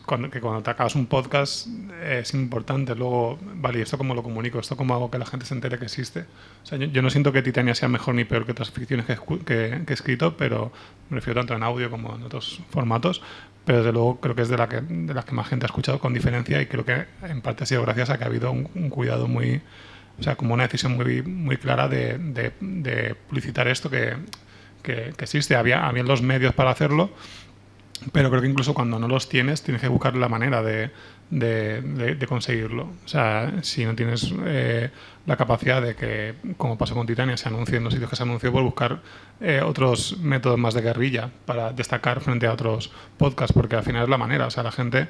Speaker 2: cuando te acabas un podcast es importante. Luego, vale, ¿esto cómo lo comunico? ¿Esto cómo hago que la gente se entere que existe? O sea, yo no siento que Titania sea mejor ni peor que otras ficciones que he escrito, pero me refiero tanto en audio como en otros formatos. Pero desde luego creo que es de las que más gente ha escuchado con diferencia, y creo que en parte ha sido gracias a que ha habido un cuidado muy... O sea, como una decisión muy clara de publicitar esto que existe. Habían los medios para hacerlo, pero creo que incluso cuando no los tienes que buscar la manera de conseguirlo. O sea, si no tienes la capacidad de que, como pasó con Titania, se anuncie en los sitios que se anunció, por buscar otros métodos más de guerrilla para destacar frente a otros podcasts, porque al final es la manera. O sea, la gente...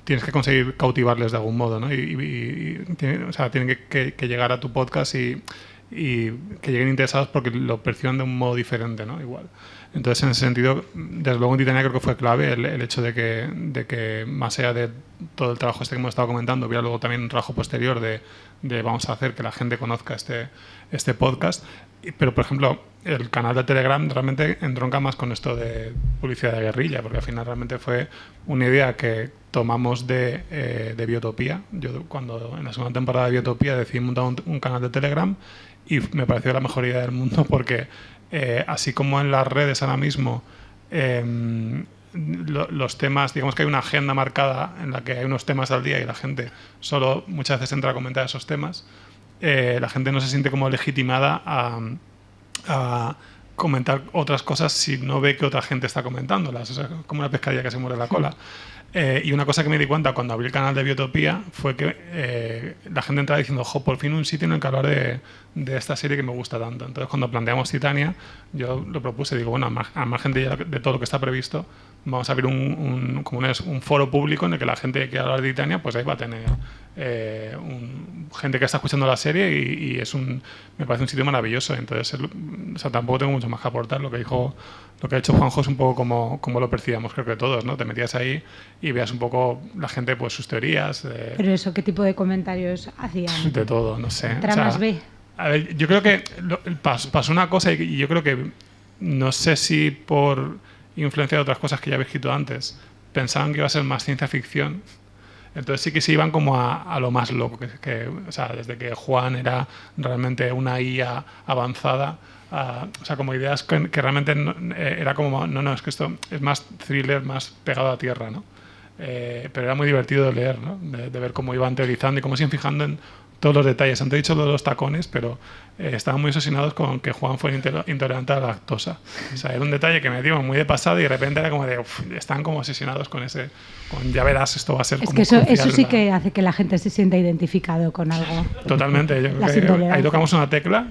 Speaker 2: tienes que conseguir cautivarles de algún modo, ¿no? O sea, tienen que llegar a tu podcast y que lleguen interesados porque lo perciban de un modo diferente, ¿no? Igual. Entonces, en ese sentido, desde luego en Titania creo que fue clave el hecho de que más allá de todo el trabajo que hemos estado comentando, hubiera luego también un trabajo posterior de vamos a hacer que la gente conozca este podcast. Pero, por ejemplo, el canal de Telegram realmente entronca más con esto de publicidad de guerrilla, porque al final realmente fue una idea que tomamos de Biotopía. Yo, cuando en la segunda temporada de Biotopía decidí montar un canal de Telegram, y me pareció la mejor idea del mundo, porque así como en las redes ahora mismo los temas, digamos que hay una agenda marcada en la que hay unos temas al día y la gente solo muchas veces entra a comentar esos temas, la gente no se siente como legitimada a comentar otras cosas si no ve que otra gente está comentándolas. O sea, como una pescadilla que se muerde la cola. Y una cosa que me di cuenta cuando abrí el canal de Biotopía fue que la gente entraba diciendo, por fin un sitio en el que hablar de esta serie que me gusta tanto. Entonces, cuando planteamos Titania, yo lo propuse, digo, bueno, a margen de todo lo que está previsto, vamos a abrir un foro público en el que la gente que quiera hablar de Titania, pues ahí va a tener gente que está escuchando la serie, y me parece un sitio maravilloso. Entonces, o sea, tampoco tengo mucho más que aportar. Lo que ha hecho Juanjo es un poco como lo percibíamos, creo que todos, ¿no? Te metías ahí y veas un poco la gente, pues sus teorías.
Speaker 1: Pero eso, ¿qué tipo de comentarios hacían?
Speaker 2: De todo, no sé.
Speaker 1: Tramas B.
Speaker 2: A ver, yo creo que pasó una cosa, y yo creo que, no sé si por influencia de otras cosas que ya había escrito antes, pensaban que iba a ser más ciencia ficción. Entonces sí que se iban como a lo más loco, o sea, desde que Juan era realmente una IA avanzada, o sea, como ideas que realmente era como, no, es que esto es más thriller, más pegado a tierra, ¿no? Pero era muy divertido de leer, ¿no? De ver cómo iban teorizando y cómo se iban fijando en todos los detalles. Antes he dicho lo de los tacones, pero estaban muy obsesionados con que Juan fuera intolerante a la lactosa. O sea, era un detalle que me dio muy de pasado, y de repente era como de, están como obsesionados con ya verás, esto va a ser
Speaker 1: es
Speaker 2: como
Speaker 1: que eso sí que hace que la gente se sienta identificado con algo.
Speaker 2: Totalmente. Yo creo que ahí tocamos una tecla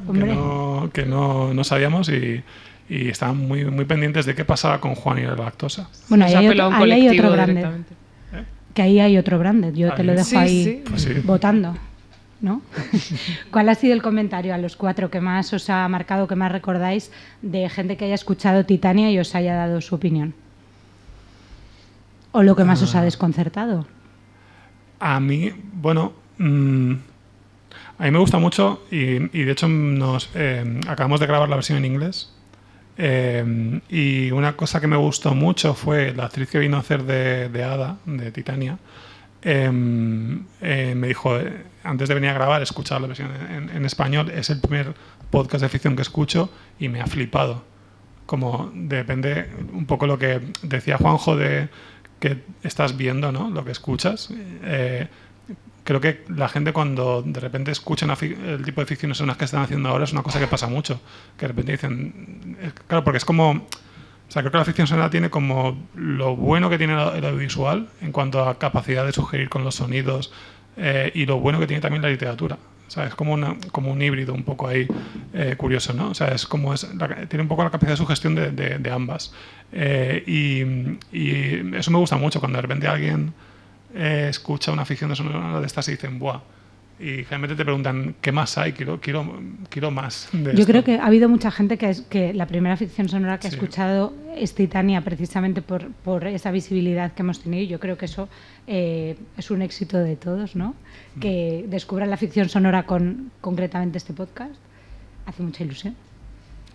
Speaker 2: que no sabíamos, y estaban muy, muy pendientes de qué pasaba con Juan y la lactosa.
Speaker 1: Bueno, ahí hay otro branded. Que ahí hay otro branded. Yo te lo dejo ahí votando, ¿no? ¿Cuál ha sido el comentario a los 4 que más os ha marcado, que más recordáis, de gente que haya escuchado Titania y os haya dado su opinión? ¿O lo que más os ha desconcertado? A
Speaker 2: mí, bueno, a mí me gusta mucho, y de hecho acabamos de grabar la versión en inglés, y una cosa que me gustó mucho fue la actriz que vino a hacer de Ada, de Titania. Me dijo, antes de venir a grabar, escuchar la versión en español. Es el primer podcast de ficción que escucho y me ha flipado. Como depende un poco lo que decía Juanjo de que estás viendo, ¿no? Lo que escuchas. Creo que la gente, cuando de repente escuchan el tipo de ficciones son las que están haciendo ahora, es una cosa que pasa mucho. Que de repente dicen... Claro, porque es como... O sea, creo que la ficción sonora tiene como lo bueno que tiene el audiovisual en cuanto a capacidad de sugerir con los sonidos, y lo bueno que tiene también la literatura. O sea, es como un híbrido un poco ahí curioso, ¿no? O sea, tiene un poco la capacidad de sugestión de ambas. Y eso me gusta mucho, cuando de repente alguien escucha una ficción sonora de estas y dicen, ¡buah! y generalmente te preguntan ¿qué más hay? Quiero más de
Speaker 1: Yo
Speaker 2: esto.
Speaker 1: creo que ha habido mucha gente que la primera ficción sonora que ha
Speaker 2: Sí.
Speaker 1: escuchado es Titania, precisamente por esa visibilidad que hemos tenido. Y yo creo que eso es un éxito de todos, ¿no? Que descubran la ficción sonora con concretamente este podcast. Hace mucha ilusión.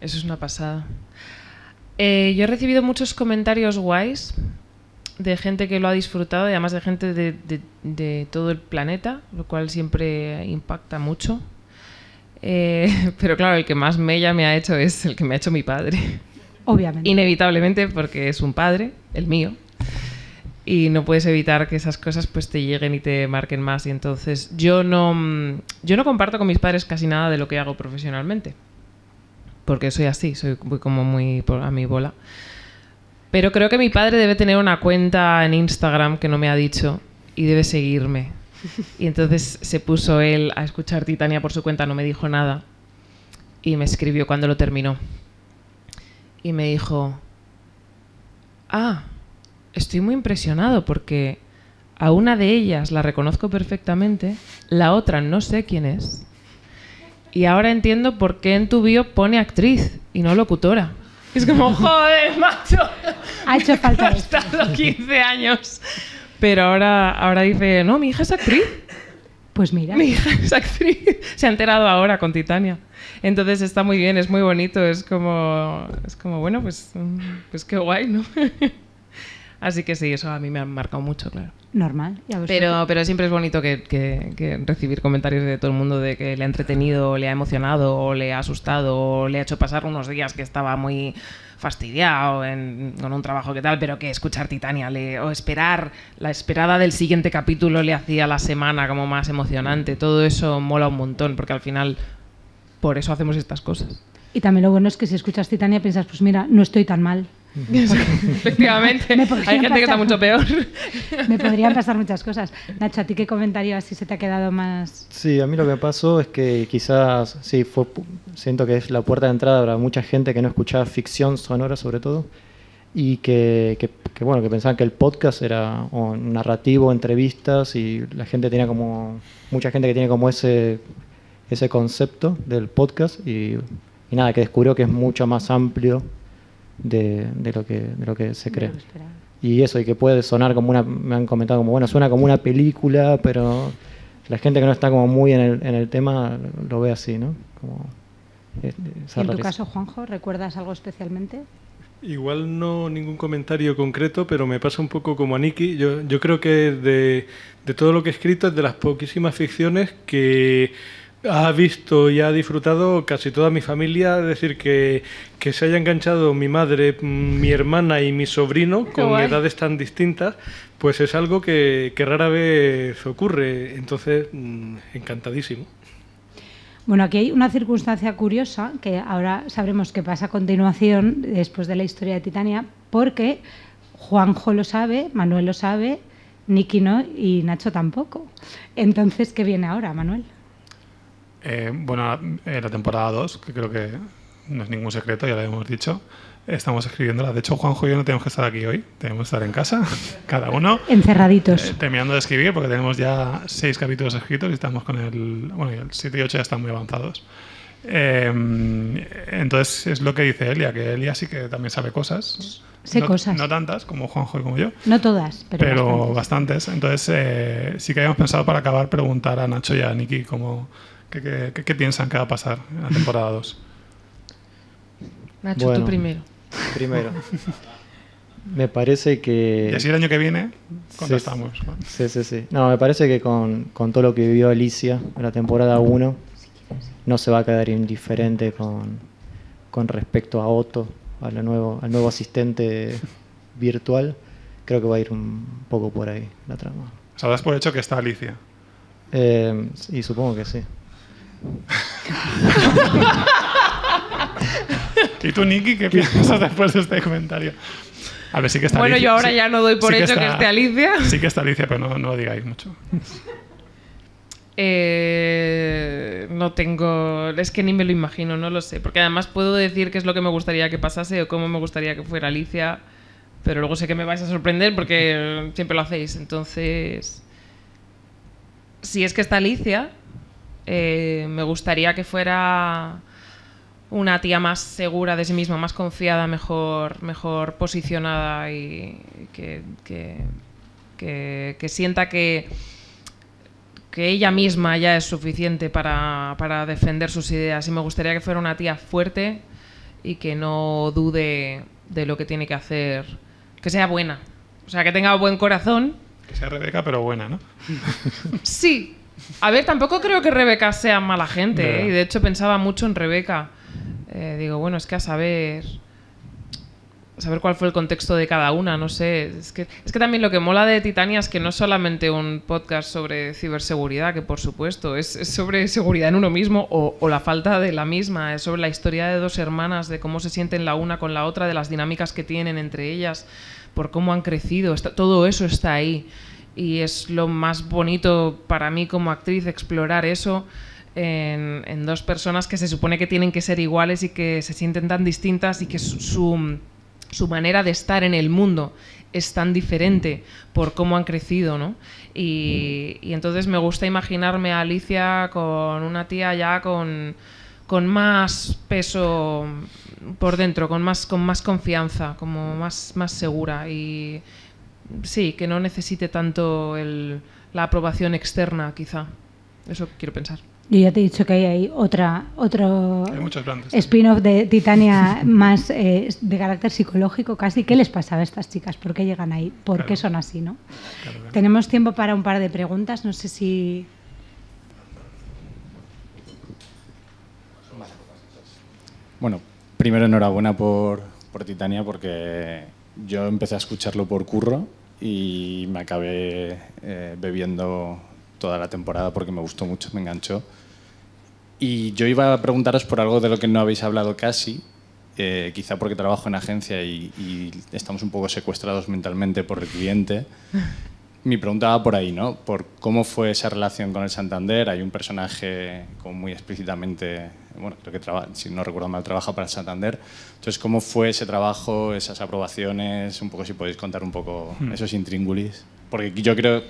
Speaker 4: Eso es una pasada. Yo he recibido muchos comentarios guays de gente que lo ha disfrutado y además de gente de todo el planeta, lo cual siempre impacta mucho. Pero claro, el que más mella me ha hecho es el que me ha hecho mi padre.
Speaker 1: Obviamente.
Speaker 4: Inevitablemente, porque es un padre, el mío, y no puedes evitar que esas cosas pues te lleguen y te marquen más. Y entonces yo no comparto con mis padres casi nada de lo que hago profesionalmente, porque soy así, voy como muy a mi bola. Pero creo que mi padre debe tener una cuenta en Instagram que no me ha dicho y debe seguirme. Y entonces se puso él a escuchar Titania por su cuenta, no me dijo nada y me escribió cuando lo terminó. Y me dijo: estoy muy impresionado porque a una de ellas la reconozco perfectamente, la otra no sé quién es. Y ahora entiendo por qué en tu bio pone actriz y no locutora. Es como, joder, macho.
Speaker 1: Ha hecho falta
Speaker 4: He
Speaker 1: esto.
Speaker 4: estado 15 años. Pero ahora dice, no, mi hija es actriz.
Speaker 1: Pues mira.
Speaker 4: Mi hija es actriz. Se ha enterado ahora con Titania. Entonces está muy bien, es muy bonito. Es como bueno, pues qué guay, ¿no? Así que sí, eso a mí me ha marcado mucho, claro.
Speaker 1: Normal. ¿Y a vosotros?
Speaker 4: Pero siempre es bonito que recibir comentarios de todo el mundo de que le ha entretenido, le ha emocionado, o le ha asustado, o le ha hecho pasar unos días que estaba muy fastidiado con un trabajo que tal, pero que escuchar Titania o esperar, la esperada del siguiente capítulo le hacía la semana como más emocionante. Todo eso mola un montón, porque al final por eso hacemos estas cosas.
Speaker 1: Y también lo bueno es que si escuchas Titania piensas, pues mira, no estoy tan mal.
Speaker 4: Efectivamente,
Speaker 1: Me
Speaker 4: hay
Speaker 1: podrían
Speaker 4: gente que está
Speaker 1: pasar-
Speaker 4: mucho peor.
Speaker 1: Me podrían pasar muchas cosas. Nacho, ¿a ti qué comentario así se te ha quedado más?
Speaker 5: Sí, a mí lo que me pasó es que quizás, sí, siento que es la puerta de entrada para mucha gente que no escuchaba ficción sonora sobre todo, y que bueno, que pensaban que el podcast era narrativo, entrevistas, y la gente tenía mucha gente que tiene como ese concepto del podcast, y nada, que descubrió que es mucho más amplio de lo que se cree.
Speaker 1: No lo esperaba.
Speaker 5: Y eso, y que puede sonar como me han comentado como, bueno, suena como una película, pero la gente que no está como muy en el tema lo ve así, ¿no? Como esa
Speaker 1: ¿Y en tu
Speaker 5: rareza.
Speaker 1: caso, Juanjo, recuerdas algo especialmente?
Speaker 3: Igual no ningún comentario concreto, pero me pasa un poco como a Nikki. Yo creo que de todo lo que he escrito es de las poquísimas ficciones que ha visto y ha disfrutado casi toda mi familia. Es decir, que se haya enganchado mi madre, mi hermana y mi sobrino
Speaker 4: Qué
Speaker 3: con
Speaker 4: guay.
Speaker 3: edades tan distintas, pues es algo que rara vez ocurre. Entonces, encantadísimo.
Speaker 1: Bueno, aquí hay una circunstancia curiosa que ahora sabremos qué pasa a continuación después de la historia de Titania, porque Juanjo lo sabe, Manuel lo sabe, Niki no y Nacho tampoco. Entonces, ¿qué viene ahora, Manuel?
Speaker 2: Bueno, la temporada 2, que creo que no es ningún secreto, ya lo hemos dicho, estamos escribiéndola. De hecho, Juanjo y yo no tenemos que estar aquí hoy, tenemos que estar en casa, cada uno,
Speaker 1: Encerraditos.
Speaker 2: terminando de escribir, porque tenemos ya 6 capítulos escritos y estamos con bueno, el 7 y 8 ya están muy avanzados. Entonces, es lo que dice Elia, que Elia sí que también sabe cosas.
Speaker 1: Sé cosas.
Speaker 2: No tantas como Juanjo y como yo,
Speaker 1: No todas, pero
Speaker 2: bastantes. Entonces, sí que habíamos pensado para acabar preguntar a Nacho y a Nikki qué piensan que va a pasar en la temporada 2.
Speaker 4: Nacho,
Speaker 5: Bueno.
Speaker 4: tú primero.
Speaker 5: Primero, me parece que...
Speaker 2: Y así el año que viene
Speaker 5: Sí,
Speaker 2: contestamos.
Speaker 5: Sí. No, me parece que con todo lo que vivió Alicia en la temporada 1, no se va a quedar indiferente con respecto a Otto, al nuevo asistente virtual. Creo que va a ir un poco por ahí la trama.
Speaker 2: O sea, das por hecho que está Alicia.
Speaker 5: Y supongo que sí.
Speaker 2: ¿Y tú, Nikki, qué piensas después de este comentario? A ver, sí que está
Speaker 4: Bueno,
Speaker 2: Alicia.
Speaker 4: yo ahora
Speaker 2: Sí-
Speaker 4: ya no doy por
Speaker 2: sí
Speaker 4: hecho que esté Alicia.
Speaker 2: Sí que está Alicia, pero no lo digáis mucho.
Speaker 4: No tengo... Es que ni me lo imagino, no lo sé. Porque además puedo decir qué es lo que me gustaría que pasase o cómo me gustaría que fuera Alicia, pero luego sé que me vais a sorprender porque siempre lo hacéis. Entonces, si es que está Alicia, Me gustaría que fuera una tía más segura de sí misma, más confiada, mejor posicionada y que sienta que ella misma ya es suficiente para defender sus ideas. Y me gustaría que fuera una tía fuerte y que no dude de lo que tiene que hacer, que sea buena, o sea, que tenga buen corazón.
Speaker 2: Que sea Rebeca, pero buena, ¿no?
Speaker 4: Sí. A ver, tampoco creo que Rebeca sea mala gente, ¿eh? Y de hecho pensaba mucho en Rebeca. Digo, bueno, es que a saber cuál fue el contexto de cada una, no sé. Es que también lo que mola de Titania es que no es solamente un podcast sobre ciberseguridad, que por supuesto es sobre seguridad en uno mismo o la falta de la misma, es sobre la historia de dos hermanas, de cómo se sienten la una con la otra, de las dinámicas que tienen entre ellas, por cómo han crecido, todo eso está ahí. Y es lo más bonito para mí como actriz explorar eso en dos personas que se supone que tienen que ser iguales y que se sienten tan distintas y que su manera de estar en el mundo es tan diferente por cómo han crecido, ¿no? Y entonces me gusta imaginarme a Alicia con una tía ya con más peso por dentro, con más confianza, como más segura y sí, que no necesite tanto la aprobación externa, quizá. Eso quiero pensar.
Speaker 1: Yo ya te he dicho que hay otro
Speaker 2: hay muchos grandes
Speaker 1: spin-off de Titania más de carácter psicológico casi. ¿Qué les pasaba a estas chicas? ¿Por qué llegan ahí? ¿Por qué son así, no? Claro. Tenemos tiempo para un par de preguntas. No sé si...
Speaker 6: Bueno, primero enhorabuena por Titania, porque yo empecé a escucharlo por curro y me acabé bebiendo toda la temporada porque me gustó mucho, me enganchó. Y yo iba a preguntaros por algo de lo que no habéis hablado casi, quizá porque trabajo en agencia y estamos un poco secuestrados mentalmente por el cliente. Mi pregunta va por ahí, ¿no? Por cómo fue esa relación con el Santander. Hay un personaje como muy explícitamente, bueno, creo que si no recuerdo mal, trabaja para el Santander. Entonces, ¿cómo fue ese trabajo, esas aprobaciones? Un poco, si podéis contar un poco esos intríngulis. Porque yo creo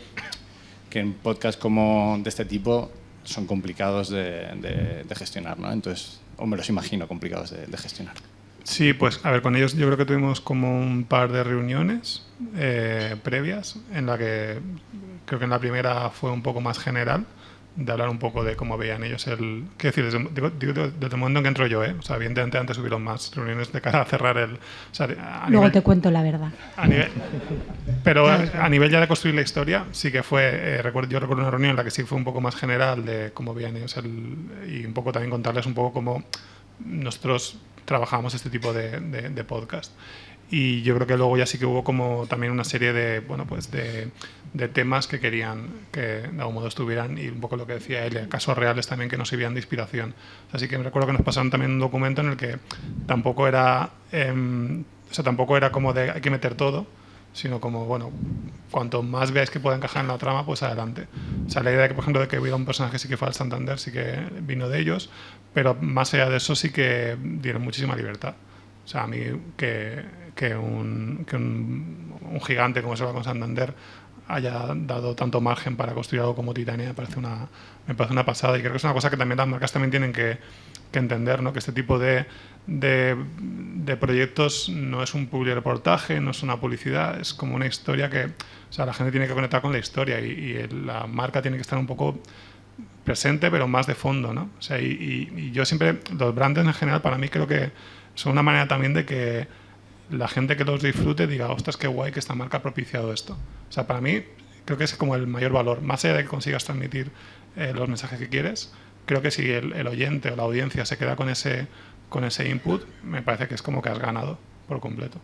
Speaker 6: que en podcasts como de este tipo son complicados de gestionar, ¿no? Entonces, o me los imagino complicados de gestionar.
Speaker 2: Sí, pues a ver, con ellos yo creo que tuvimos como un par de reuniones previas, en la que creo que en la primera fue un poco más general, de hablar un poco de cómo veían ellos el... Quiero decir, desde el momento en que entro yo, o sea, evidentemente antes hubieron más reuniones de cara a cerrar el... O sea,
Speaker 1: luego nivel, te cuento la verdad.
Speaker 2: Pero a nivel ya de construir la historia, sí que fue... yo recuerdo una reunión en la que sí fue un poco más general de cómo veían ellos y un poco también contarles un poco cómo nosotros trabajamos este tipo de podcast. Y yo creo que luego ya sí que hubo como también una serie de, bueno, pues de temas que querían que de algún modo estuvieran, y un poco lo que decía él, casos reales también que nos sirvían de inspiración. Así que me recuerdo que nos pasaron también un documento en el que tampoco era como de hay que meter todo, sino como, bueno, cuanto más veáis que pueda encajar en la trama, pues adelante. O sea, la idea de que, por ejemplo, de que hubiera un personaje sí que fue al Santander, sí que vino de ellos, pero más allá de eso sí que dieron muchísima libertad. O sea, a mí que un gigante como se va con Santander haya dado tanto margen para construir algo como Titania me parece una pasada, y creo que es una cosa que también las marcas también tienen que entender, ¿no? Que este tipo de proyectos no es un publireportaje, no es una publicidad, es como una historia que, o sea, la gente tiene que conectar con la historia y la marca tiene que estar un poco presente, pero más de fondo, ¿no? O sea, y yo siempre, los brands en general, para mí creo que son una manera también de que la gente que los disfrute diga, ostras, qué guay que esta marca ha propiciado esto. O sea, para mí creo que es como el mayor valor. Más allá de que consigas transmitir los mensajes que quieres, creo que si el oyente o la audiencia se queda con ese input, me parece que es como que has ganado por completo.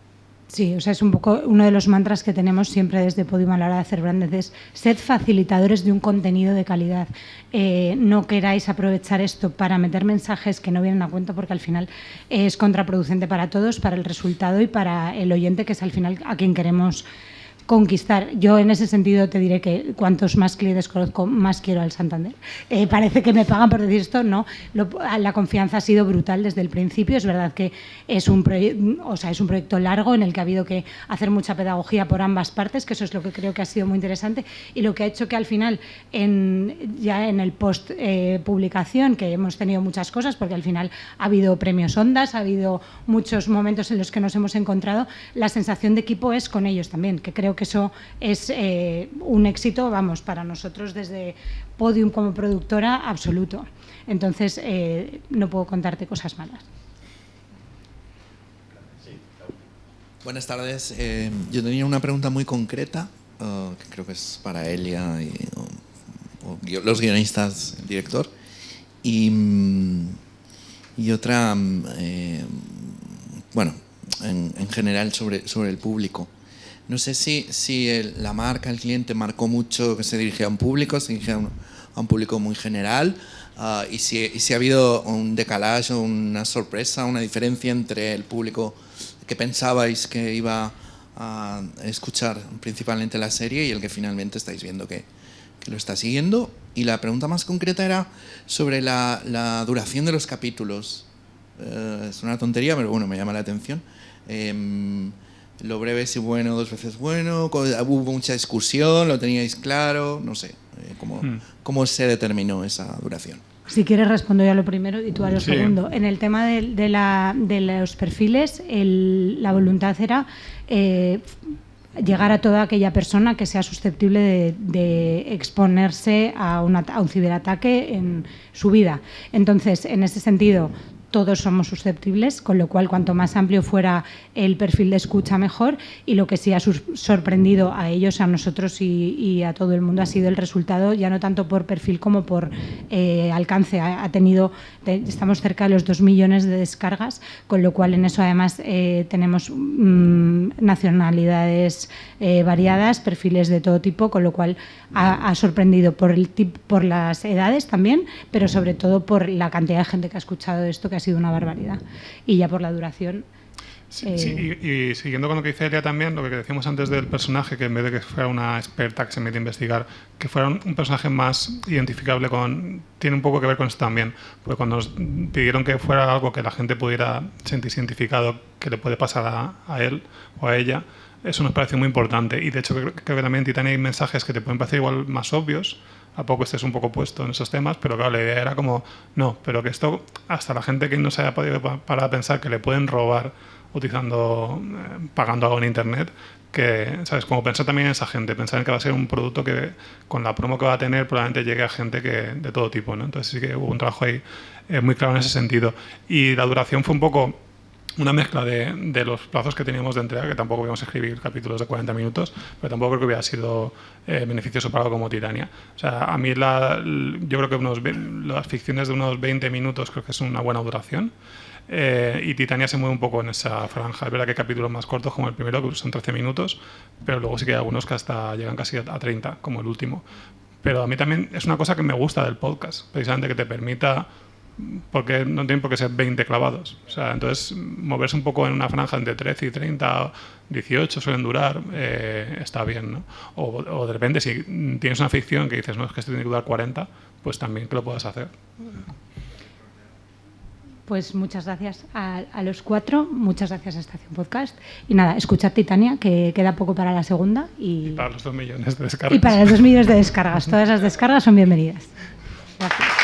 Speaker 1: Sí, o sea, es un poco uno de los mantras que tenemos siempre desde Podium a la hora de hacer brands, es sed facilitadores de un contenido de calidad. No queráis aprovechar esto para meter mensajes que no vienen a cuento, porque al final es contraproducente para todos, para el resultado y para el oyente, que es al final a quien queremos conquistar. Yo en ese sentido te diré que cuantos más clientes conozco, más quiero al Santander. Parece que me pagan por decir esto, no. La confianza ha sido brutal desde el principio. Es verdad que es un proyecto largo en el que ha habido que hacer mucha pedagogía por ambas partes, que eso es lo que creo que ha sido muy interesante y lo que ha hecho que al final, ya en el post publicación, que hemos tenido muchas cosas, porque al final ha habido premios Ondas, ha habido muchos momentos en los que nos hemos encontrado, la sensación de equipo es con ellos también, que creo que eso es un éxito, vamos, para nosotros desde Podium como productora, absoluto. Entonces, no puedo contarte cosas malas.
Speaker 7: Buenas tardes. Yo tenía una pregunta muy concreta, que creo que es para Elia y los guionistas, el director. Y otra, bueno, en general sobre el público. No sé si la marca, el cliente marcó mucho que se dirigía a un público, se dirigía a un público muy general, y si ha habido un decalaje, una sorpresa, una diferencia entre el público que pensabais que iba a escuchar principalmente la serie y el que finalmente estáis viendo que lo está siguiendo. Y la pregunta más concreta era sobre la duración de los capítulos. Es una tontería, pero bueno, me llama la atención. Lo breve si bueno, 2 veces bueno, hubo mucha discusión, lo teníais claro, no sé, ¿cómo se determinó esa duración?
Speaker 1: Si quieres respondo yo a lo primero y tú a lo segundo. En el tema de los perfiles, la voluntad era llegar a toda aquella persona que sea susceptible de exponerse a un ciberataque en su vida. Entonces, en ese sentido, todos somos susceptibles, con lo cual cuanto más amplio fuera el perfil de escucha mejor, y lo que sí ha sorprendido a ellos, a nosotros y a todo el mundo ha sido el resultado, ya no tanto por perfil como por alcance. Estamos cerca de los 2 millones de descargas, con lo cual en eso además tenemos nacionalidades variadas, perfiles de todo tipo, con lo cual ha sorprendido por las edades también, pero sobre todo por la cantidad de gente que ha escuchado esto, que ha sido una barbaridad. Y ya por la duración.
Speaker 2: Sí, y siguiendo con lo que dice Elia también, lo que decíamos antes del personaje, que en vez de que fuera una experta que se mete a investigar, que fuera un personaje más identificable tiene un poco que ver con esto también, porque cuando nos pidieron que fuera algo que la gente pudiera sentirse identificado, que le puede pasar a él o a ella, eso nos pareció muy importante. Y de hecho creo que también en Titania hay mensajes que te pueden parecer igual más obvios, a poco estés un poco puesto en esos temas, pero claro, la idea era como, no, pero que esto, hasta la gente que no se haya podido parar a pensar que le pueden robar pagando algo en internet, que, ¿sabes? Como pensar también en esa gente, pensar en que va a ser un producto que con la promo que va a tener probablemente llegue a gente de todo tipo, ¿no? Entonces sí que hubo un trabajo ahí muy claro en ese sentido. Y la duración fue un poco una mezcla de los plazos que teníamos de entrega, que tampoco íbamos a escribir capítulos de 40 minutos, pero tampoco creo que hubiera sido beneficioso para algo como Titania. O sea, a mí yo creo que las ficciones de unos 20 minutos creo que es una buena duración. Y Titania se mueve un poco en esa franja. Es verdad que hay capítulos más cortos, como el primero, que son 13 minutos, pero luego sí que hay algunos que hasta llegan casi a 30, como el último. Pero a mí también es una cosa que me gusta del podcast, precisamente que te permita, porque no tienen por qué ser 20 clavados. O sea, entonces, moverse un poco en una franja entre 13 y 30, 18 suelen durar, está bien, ¿no? O de repente, si tienes una ficción que dices, no, es que esto tiene que durar 40, pues también que lo puedas hacer.
Speaker 1: Pues muchas gracias a los 4, muchas gracias a Estación Podcast. Y nada, escuchad Titania, que queda poco para la segunda. Y
Speaker 2: para los 2 millones de descargas.
Speaker 1: Y para los 2 millones de descargas. Todas las descargas son bienvenidas. Gracias.